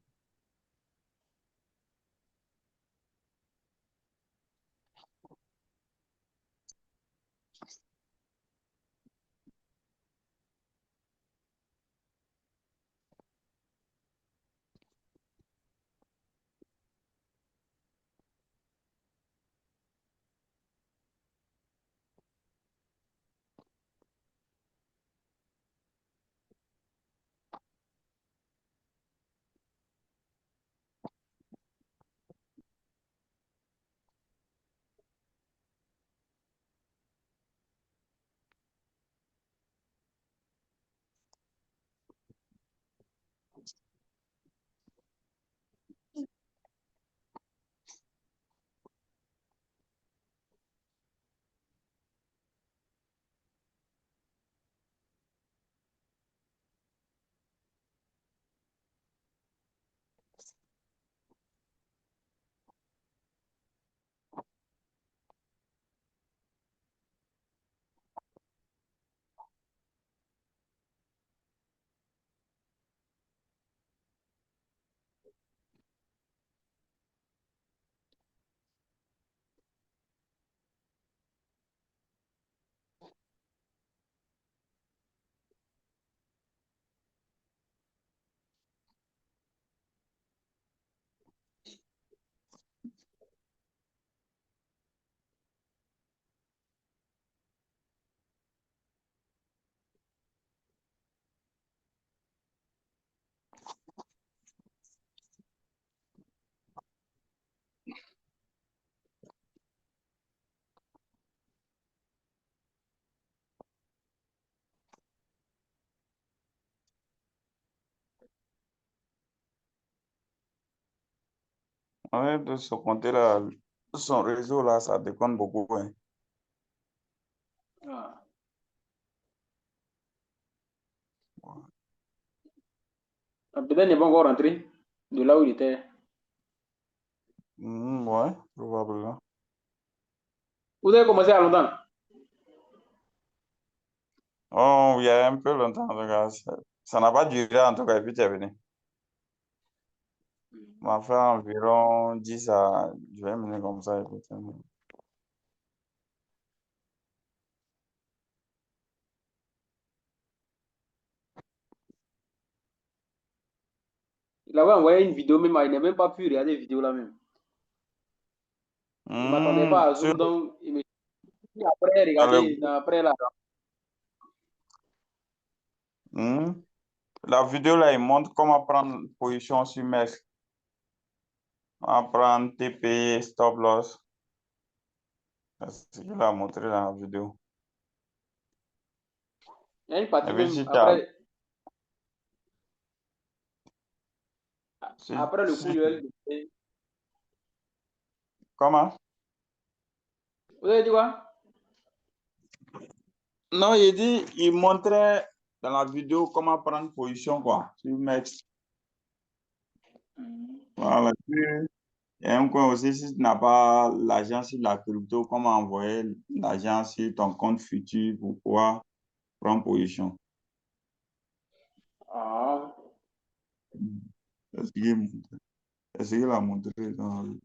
Ouais, de ce côté-là, son réseau là, ça déconne beaucoup. Hein. Ah. Peut-être qu'il n'est pas encore rentré de là où il était. Ouais, probablement. Vous avez commencé à longtemps? Oh, il y a un peu longtemps, en tout cas. Ça n'a pas duré, en tout cas, et puis tu es venu. On m'a fait environ 10 à 20 minutes comme ça, et puis tu es venu. Il avait envoyé une vidéo même, il n'a même pas pu regarder la vidéo là même. Il ne m'attendait pas à Sur Zoom, donc il me dit après, dans le regardez, groupe, après là. la vidéo là, il montre comment prendre position sur MES, comment prendre TP, stop loss. C'est ce qu'il a montré dans la vidéo. Il y a une Et partie puis, même après, après le coup, comment? vous avez dit quoi? Non, il montrait dans la vidéo comment prendre position, quoi, sur MES. Voilà. Il y a un coin aussi, si tu n'as pas l'argent sur la crypto, comment envoyer l'argent sur ton compte futur pour pouvoir prendre position. Ah. C'est ce qu'il a montré dans la vidéo.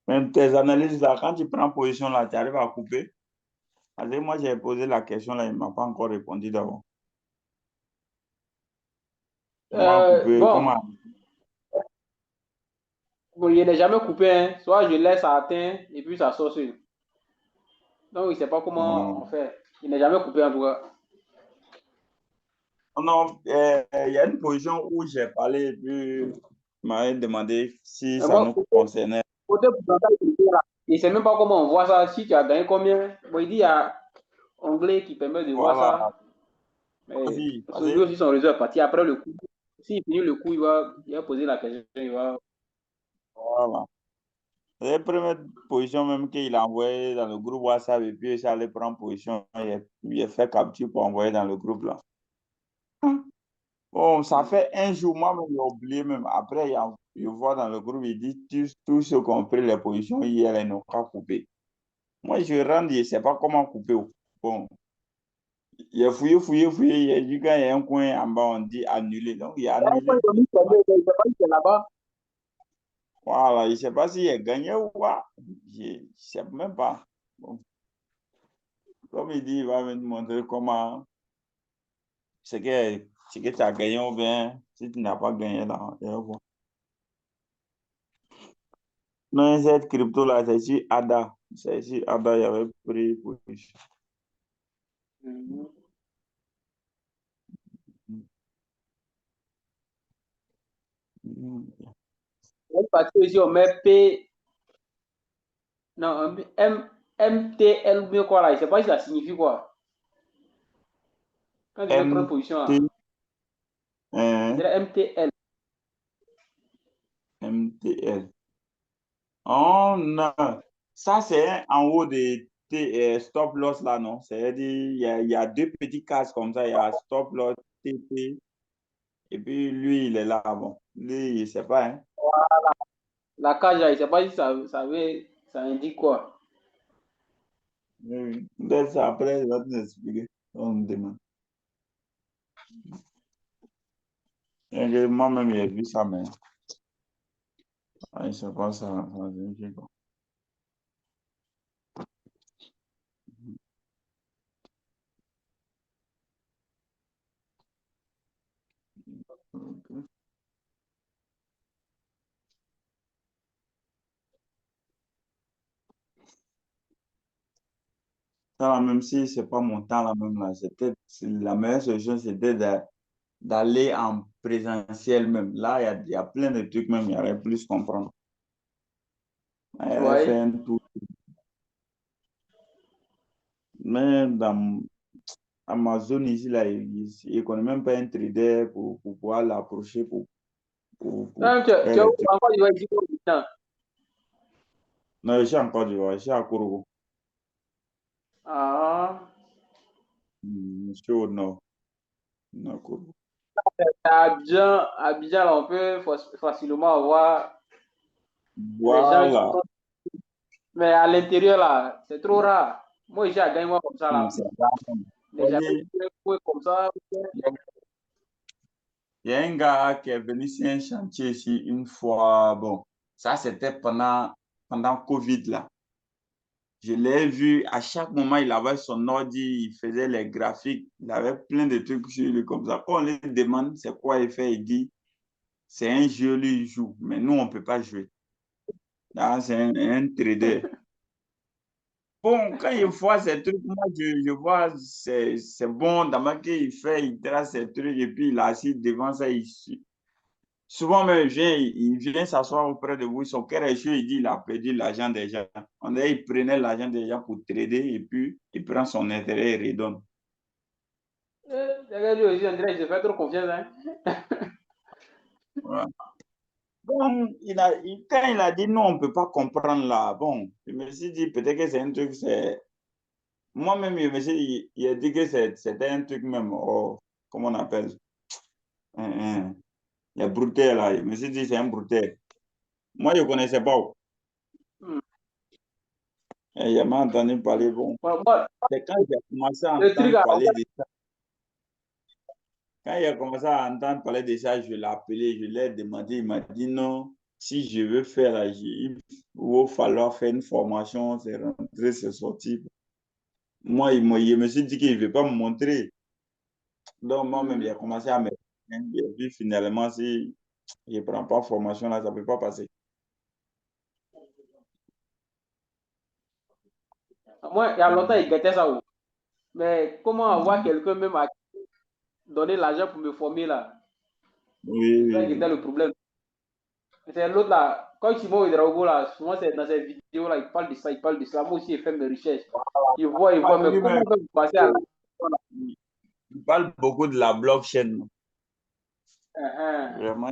Même tes analyses là, quand tu prends position là, tu arrives à couper. Parce que moi, j'ai posé la question là, il ne m'a pas encore répondu d'abord. Comment couper, Bon, comment... il n'est jamais coupé, hein. Soit je laisse ça atteint et puis ça sort sur. Donc il ne sait pas comment on fait. Il n'est jamais coupé en tout cas. Non, il y a une position où j'ai parlé et puis m'avait demandé si Mais ça moi, nous concernait. côté pourcentage, il ne sait même pas comment on voit ça. Si tu as gagné combien? Bon, il dit il y a onglet qui permet de voir Voilà, ça. Mais vas-y, parce que lui aussi, son réseau est parti. Après le coup, s'il finit le coup, il va poser la question. Il va... voilà. C'est la première position même qu'il a envoyé dans le groupe WhatsApp et puis ça allait prendre position. Il a fait capture pour envoyer dans le groupe là. Bon, ça fait un jour, moi-même, j'ai oublié même. Après, je vois dans le groupe, il dit tous ceux qui ont pris les positions hier, ils n'ont qu'à couper. Moi, je rentre, je ne sais pas comment couper. Bon, il a fouillé. Il a dit quand il y a un coin en bas, on dit annuler. Donc, il a annulé. là-bas. Voilà, je ne sais pas s'il a gagné ou pas. Je ne sais même pas. Bon. Comme il dit, il va me montrer comment ce que tu as gagné ou bien si tu n'as pas gagné là. Et voilà. Non, cette crypto-là, c'est sur ADA. C'est sur ADA, il y avait pris position. Une partie aussi, on met P. Non, MTL ou bien quoi là. Je ne sais pas si ça signifie quoi. Quand tu veux prendre position là, je dirais MTL. MTL. Oh non, ça c'est en haut de stop loss là, non? C'est-à-dire, il y a deux petits cases comme ça, il y a stop loss, TP, et puis lui, il est là, bon. Lui, il ne sait pas, hein? La cage, je ne sais pas si ça indique quoi. Oui. Peut-être ça, après, il va te expliquer. On me demande. Et moi-même, j'ai vu ça, mais je ne sais pas ça signifie quoi. Ça, là, même si c'est pas mon temps, là, même là, la meilleure solution, c'était d'aller en présentiel même. Là, il y a plein de trucs même, il y aurait plus comprendre. Il aurait fait Ouais. un tour. Mais dans Amazon ici, là, il ne connaît même pas un trader pour pouvoir l'approcher pour Non, tu faire es les trucs. encore du ici au temps. Non, je suis encore du je suis à Kourougou. Ah. Je suis au nord. Non, Kourougou. À Abidjan, là, on peut facilement avoir les gens qui Voilà. sont. Mais à l'intérieur, là, c'est trop rare. Moi, ici à Gaïma, comme ça, là, C'est rare. les gens comme ça. Il y a un gars qui est venu sur un chantier ici une fois. Bon, ça c'était pendant Covid là. Je l'ai vu, à chaque moment, il avait son ordi, il faisait les graphiques, il avait plein de trucs sur lui comme ça. Quand on lui demande c'est quoi il fait, il dit c'est un jeu, lui, il joue, mais nous, on ne peut pas jouer. Là, c'est un trader. Bon, quand il voit ces trucs, moi, je vois, c'est bon, dans ma il fait, il trace ces trucs, et puis il est assis devant ça, souvent, même, il vient s'asseoir auprès de vous, son cœur est chaud, il dit il a perdu l'argent des gens. On dirait il prenait l'argent des gens pour trader, et puis il prend son intérêt et redonne. Lui aussi, on dirait, je fais trop confiance. Hein. Voilà. Bon, quand il a dit non, on ne peut pas comprendre là, bon, je me suis dit peut-être que c'est un truc, c'est. Moi-même, je me suis dit, il a dit que c'était un truc même, oh, comment on appelle? Les brouteurs là, je me suis dit c'est un brouteur. Moi, je ne connaissais pas. Et il m'a entendu parler, bon. Moi, C'est quand j'ai commencé à le truc, entendre parler de ça. Quand il a commencé à entendre parler de ça, je l'ai appelé, je l'ai demandé, il m'a dit non, si je veux faire, il va falloir faire une formation, c'est rentrer, c'est sortir. Moi, je me suis dit qu'il ne veut pas me montrer. Donc, moi-même, j'ai commencé à me. Et puis, finalement, si je ne prends pas formation, là, ça ne peut pas passer. moi, il y a longtemps, il guettait ça. Mais comment avoir quelqu'un même à donner l'argent pour me former là? Oui, C'est ça qui oui, était le problème. C'est l'autre là. Quand Simon Ouedraogo là, souvent c'est dans ses vidéos là, il parle de ça, il parle de ça. Moi aussi, il fait mes recherches. Il voit, mais comment Lui-même, on peut passer à la... il parle beaucoup de la blockchain. Vraiment.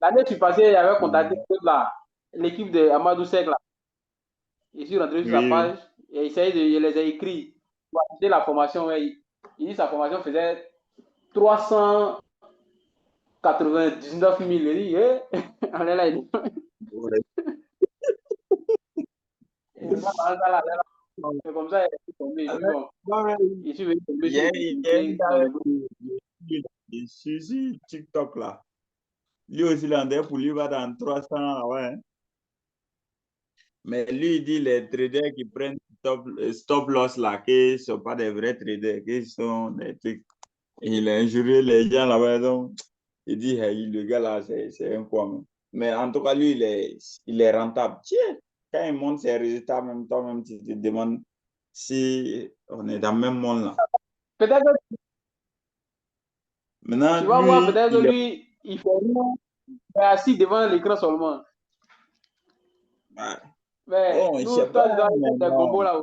L'année tu passais, il avait contacté là, l'équipe de Amadou Sek là. Je suis rentré sur sa Oui, page et il les a écrits. Pour acheter la formation, ouais, il dit sa formation faisait 399 000. Il dit, on est là, il dit. oui. C'est comme ça, il est tombé. Et puis bon, je suis venu tomber Il y sur a un dans gars le groupe. sur TikTok là. Lui aussi, l'andais pour lui va dans 300, ouais. Mais lui, il dit les traders qui prennent stop loss là, qui ne sont pas des vrais traders, qui sont des trucs. Il a injurié les gens là-bas. Donc, il dit, hey, le gars là, c'est un quoi. Mais en tout cas, lui, il est rentable. Tiens, quand il monte ses résultats, même toi-même, tu te demandes si on est dans le même monde là. Peut-être que Maintenant, tu vas voir, lui, peut-être que il est. lui, il fait rien, il est assis devant l'écran seulement. Ouais. Mais Bon, je nous, sais pas, toi, tu dois mais faire des non. combos là.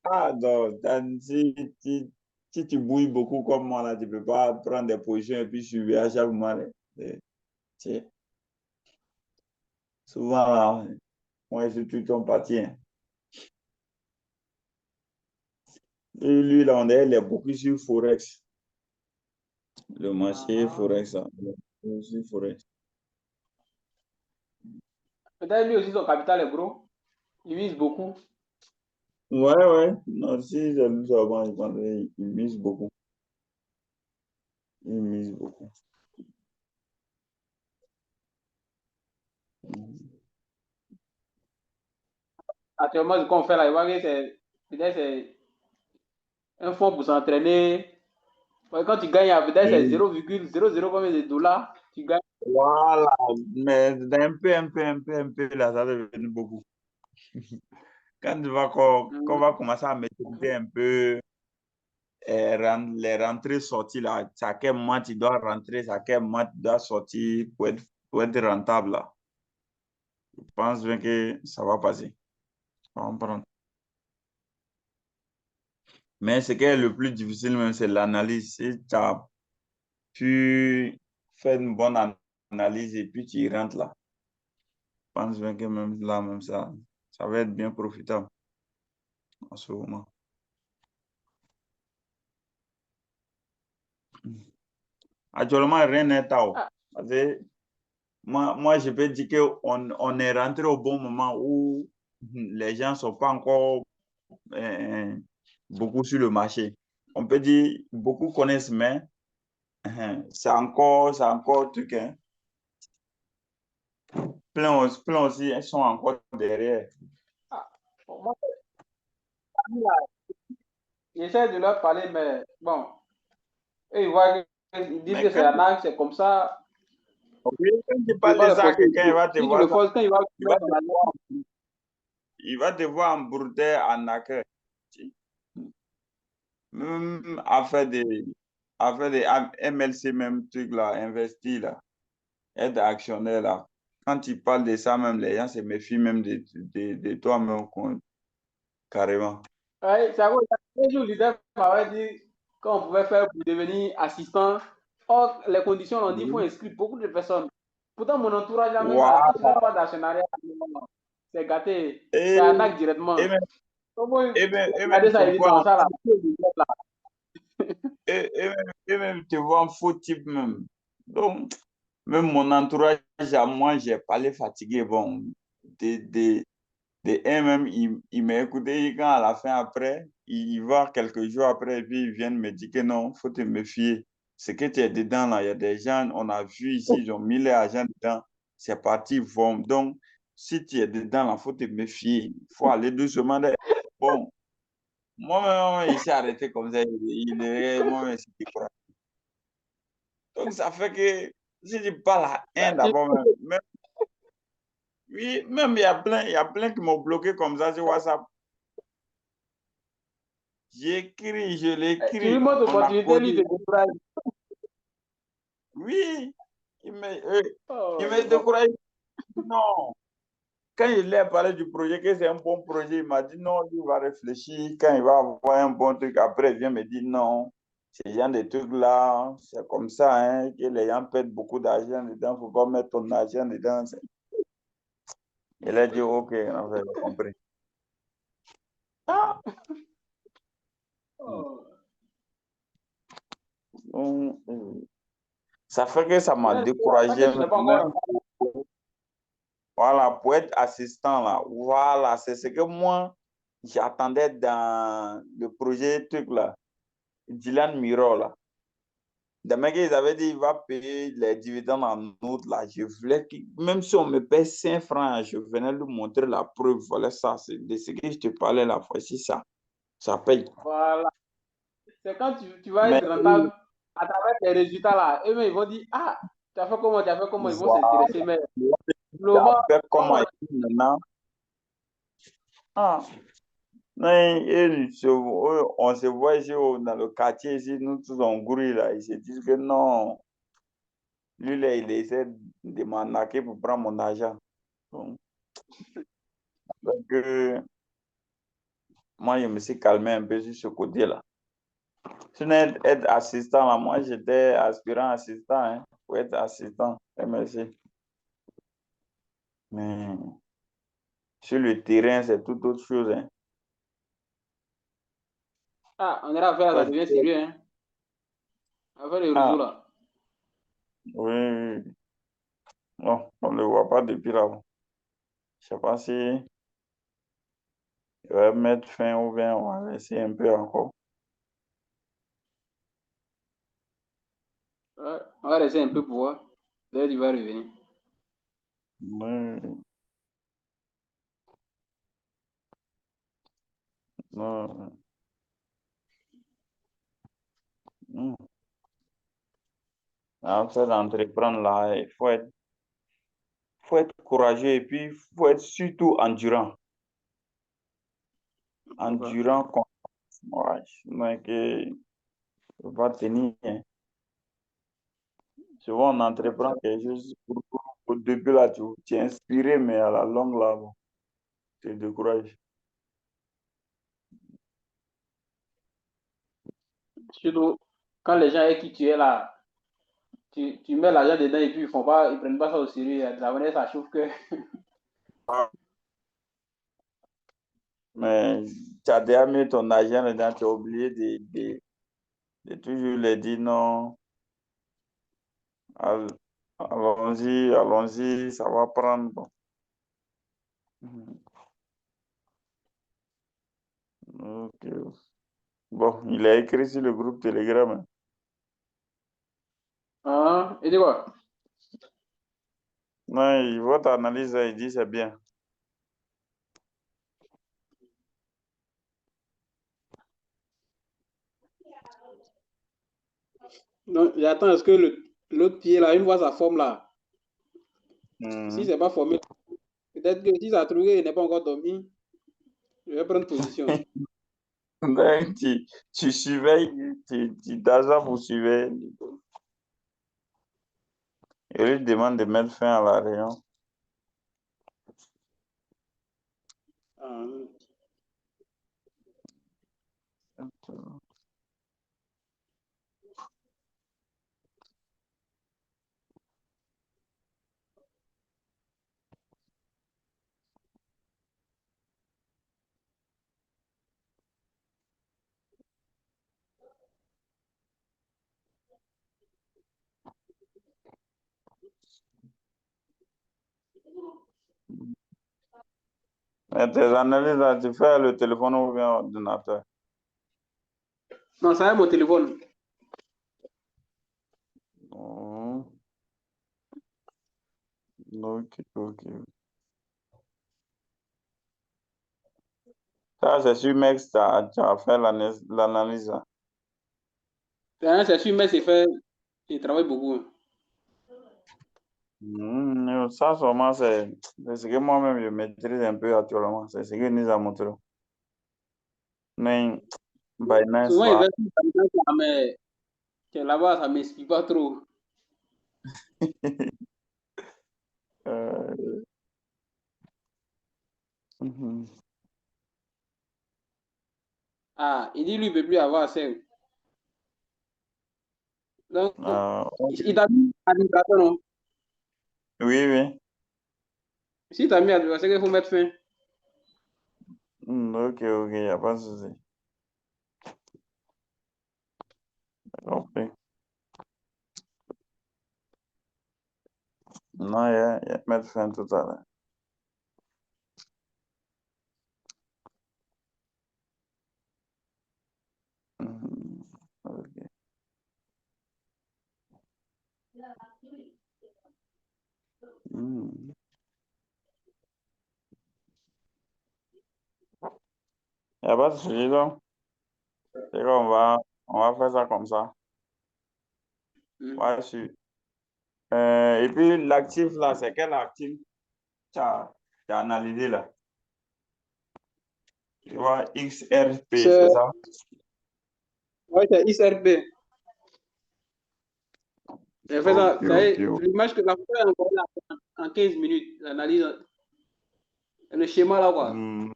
Ah, non, si tu bouilles beaucoup comme moi, là, tu ne peux pas prendre des positions et puis suivre à chaque moment. Là. C'est- Souvent, là, moi, je suis ton parti. Hein. Et lui, là, il est beaucoup sur Forex. Le marché Forex, là. Sur Forex. Peut-être lui aussi, son capital est gros. Il vise beaucoup. Ouais. Non, si j'ai lu ça avant, je pense qu'il mise beaucoup. Il mise beaucoup. Actuellement, ce qu'on fait là, il voit que c'est peut-être c'est un fonds pour s'entraîner. Quand tu gagnes, peut-être c'est 0,00 combien de dollars, tu gagnes. Voilà, mais un peu, là, ça devient beaucoup. Quand qu'on va commencer à maîtriser un peu les rentrées-sorties, là, c'est à quel moment tu dois rentrer, c'est à quel moment tu dois sortir pour être rentable, là. Je pense bien que ça va passer. On va comprendre. Mais ce qui est le plus difficile, même, c'est l'analyse. Si tu as pu faire une bonne analyse et puis tu y rentres là, je pense bien que même là, même ça va être bien profitable en ce moment. Actuellement, rien n'est à haut. Parce que moi, je peux dire qu'on est rentré au bon moment où les gens ne sont pas encore beaucoup sur le marché. On peut dire beaucoup connaissent, mais c'est encore truc. Hein. Plein aussi, ils sont encore derrière. Moi, j'essaie de leur parler, mais bon, eux, ils disent Mais que c'est un arnaque, c'est comme ça. oui, quand tu Tu ne peux parles pas de le ça, forcer. quelqu'un va te Si tu voir le ça, forces, quand il va il va faire te son alliance, il va te voir en bourdet, en accueil. Même à faire des MLC, même truc là, investi là, être actionnaire là. Quand tu parles de ça, même les gens se méfient même de toi-même, carrément. ouais, c'est à cause un jour, le leader m'avait dit qu'on pouvait faire pour devenir assistant. Or, les conditions, on dit qu'il faut inscrire beaucoup de personnes. Pourtant, mon entourage, là, même, tu Voilà. n'as pas d'actionnariat. C'est gâté. C'est Et, arnaque directement. et même, Comment et même, et regardez même te ça, il dit voir non, en, ça là. et même te voir en faux type même. Donc, même mon entourage, à moi, j'ai pas les fatigué. Bon, de un même, il m'a écouté quand à la fin après, il va quelques jours après, et puis ils viennent me dire que non, faut te méfier. Ce que tu es dedans là, il y a des gens, on a vu ici, ils ont mis les agents dedans, c'est parti, ils vont. Donc, si tu es dedans là, faut te méfier. Il faut aller doucement. Bon, moi-même, il s'est arrêté comme ça, moi-même, c'était quoi. Donc, ça fait que si tu parles à un d'abord, oui, même il y a plein qui m'ont bloqué comme ça sur WhatsApp. J'écris, je Tu lui l'écris, montres on a l'opportunité, lui, causé. de décourage. Oui, il Oh, me c'est bon. décourage. Non. Quand il a parlé du projet, que c'est un bon projet, il m'a dit non, il va réfléchir. Quand il va avoir un bon truc, après, il vient me dire non. Ces genre de trucs-là, c'est comme ça, hein, que les gens perdent beaucoup d'argent dedans, il ne faut pas mettre ton argent dedans. Il a dit ok, on a compris. Ah, Oh. ça fait que ça m'a Ça, découragé tu n'es pas même. encore. Voilà, pour être assistant là, voilà, c'est ce que moi j'attendais dans le projet truc là, Dylan Miro là. Les mecs, ils avaient dit, il va payer les dividendes en août là. Je voulais que, même si on me paye 5 francs, je venais lui montrer la preuve. Voilà ça, c'est de ce que je te parlais la fois ci, ça paye. Voilà. C'est quand tu vas Mais être rentable à travers tes résultats là. Et ils vont dire, ah, tu as fait comment, tu as fait comment, ils vont voilà, s'intéresser. Mais le moment, avec comment il dit maintenant. Ah. Non, on se voit ici dans le quartier, ici, nous tous on grouille là, ils se disent que non, lui là, il essaie de m'arnaquer pour prendre mon argent. Donc, moi, je me suis calmé un peu sur ce côté-là. Sinon, être assistant là, moi j'étais aspirant assistant, hein, pour être assistant, merci. Mais sur le terrain, c'est tout autre chose, hein. ah, on ira faire, ça devient sérieux. Hein. Avec les réseaux Ah, là. oui, oui, oui. Non, on ne le voit pas depuis là. Je sais pas si il va mettre fin ou bien on va laisser un peu encore. Ouais, on va laisser un peu pour voir. D'ailleurs, il va revenir. Oui, non. Hmm. En fait, d'entreprendre là, faut être courageux et puis il faut être surtout endurant. Endurant, ouais, sinon que va tenir, hein. Souvent, on entreprend quelque chose au début là, tu es inspiré, mais à la longue là, bon, tu te décourages. Surtout quand les gens avec qui tu es là, tu mets l'argent dedans et puis ils prennent pas ça au sérieux. La monnaie, ça chauffe que. Mais tu as déjà mis ton argent dedans, tu as oublié de toujours leur dire non, allons-y, allons-y, ça va prendre. Bon. Ok. Bon, il a écrit sur le groupe Telegram, hein. Ah, et dis quoi? Non, il voit ta analyse, il dit c'est bien. Donc, j'attends à ce que l'autre pied là, une fois sa forme là, si Mhm. c'est pas formé, peut-être que si ça a trouvé, il n'est pas encore dormi, je vais prendre position. Donc, tu surveilles, tu t'assois pour surveiller. Il lui demande de mettre fin à la réunion. Ah, Mais tes analyses, là, tu fais le téléphone ou bien ordinateur. non, ça est mon téléphone. Mhm. Ok, ok. Ça, c'est sur Mex, tu as fait l'analyse, hein. C'est sûr, mais c'est fait, il travaille beaucoup. Ça, sûrement, c'est ce que moi-même je maîtrise un peu actuellement. C'est ce que nous a montré. Mais Binance, Souvent, il là, va mais là-bas, ça ne m'inspire pas trop. Euh, mhm. Ah, il dit lui, il ne peut plus avoir accès. Donc, Ok. il t'a mis administrateur, non? Oui, oui. Si tu as mis administrateur, c'est qu'il faut mettre fin. Ok, ok, il n'y a pas de souci. J'ai compris. Non, il y a mettre fin tout à l'heure. Mhm. Ok. Mhm. Il n'y a pas de souci, donc. C'est on va faire ça comme ça. Ouais, sûr. Et puis, l'actif, là, c'est quel actif tu as analysé, là? Tu vois, XRP, c'est ça? Ouais, c'est XRP. J'ai fait ça. Ok, ok. L'image que la photo est encore là en 15 minutes. L'analyse, le schéma là, quoi. Oui,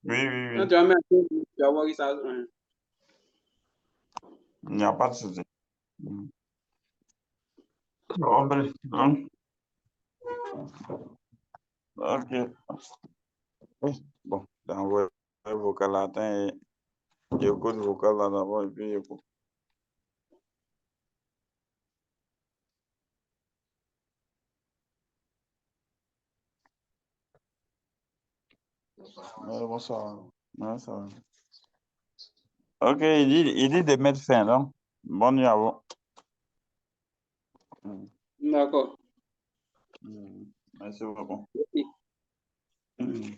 oui, Quand oui. tu vas mettre en 15 minutes, tu vas voir que ça. Il n'y a pas de souci. Hombre, hein? Ok. Bon, j'envoie le vocal atteint et j'écoute le vocal là d'abord et puis j'écoute. Bonsoir. Ouais, ça va. Ok, il dit de mettre fin, donc. Bonne nuit à vous. D'accord. Merci beaucoup. Ok. Mm.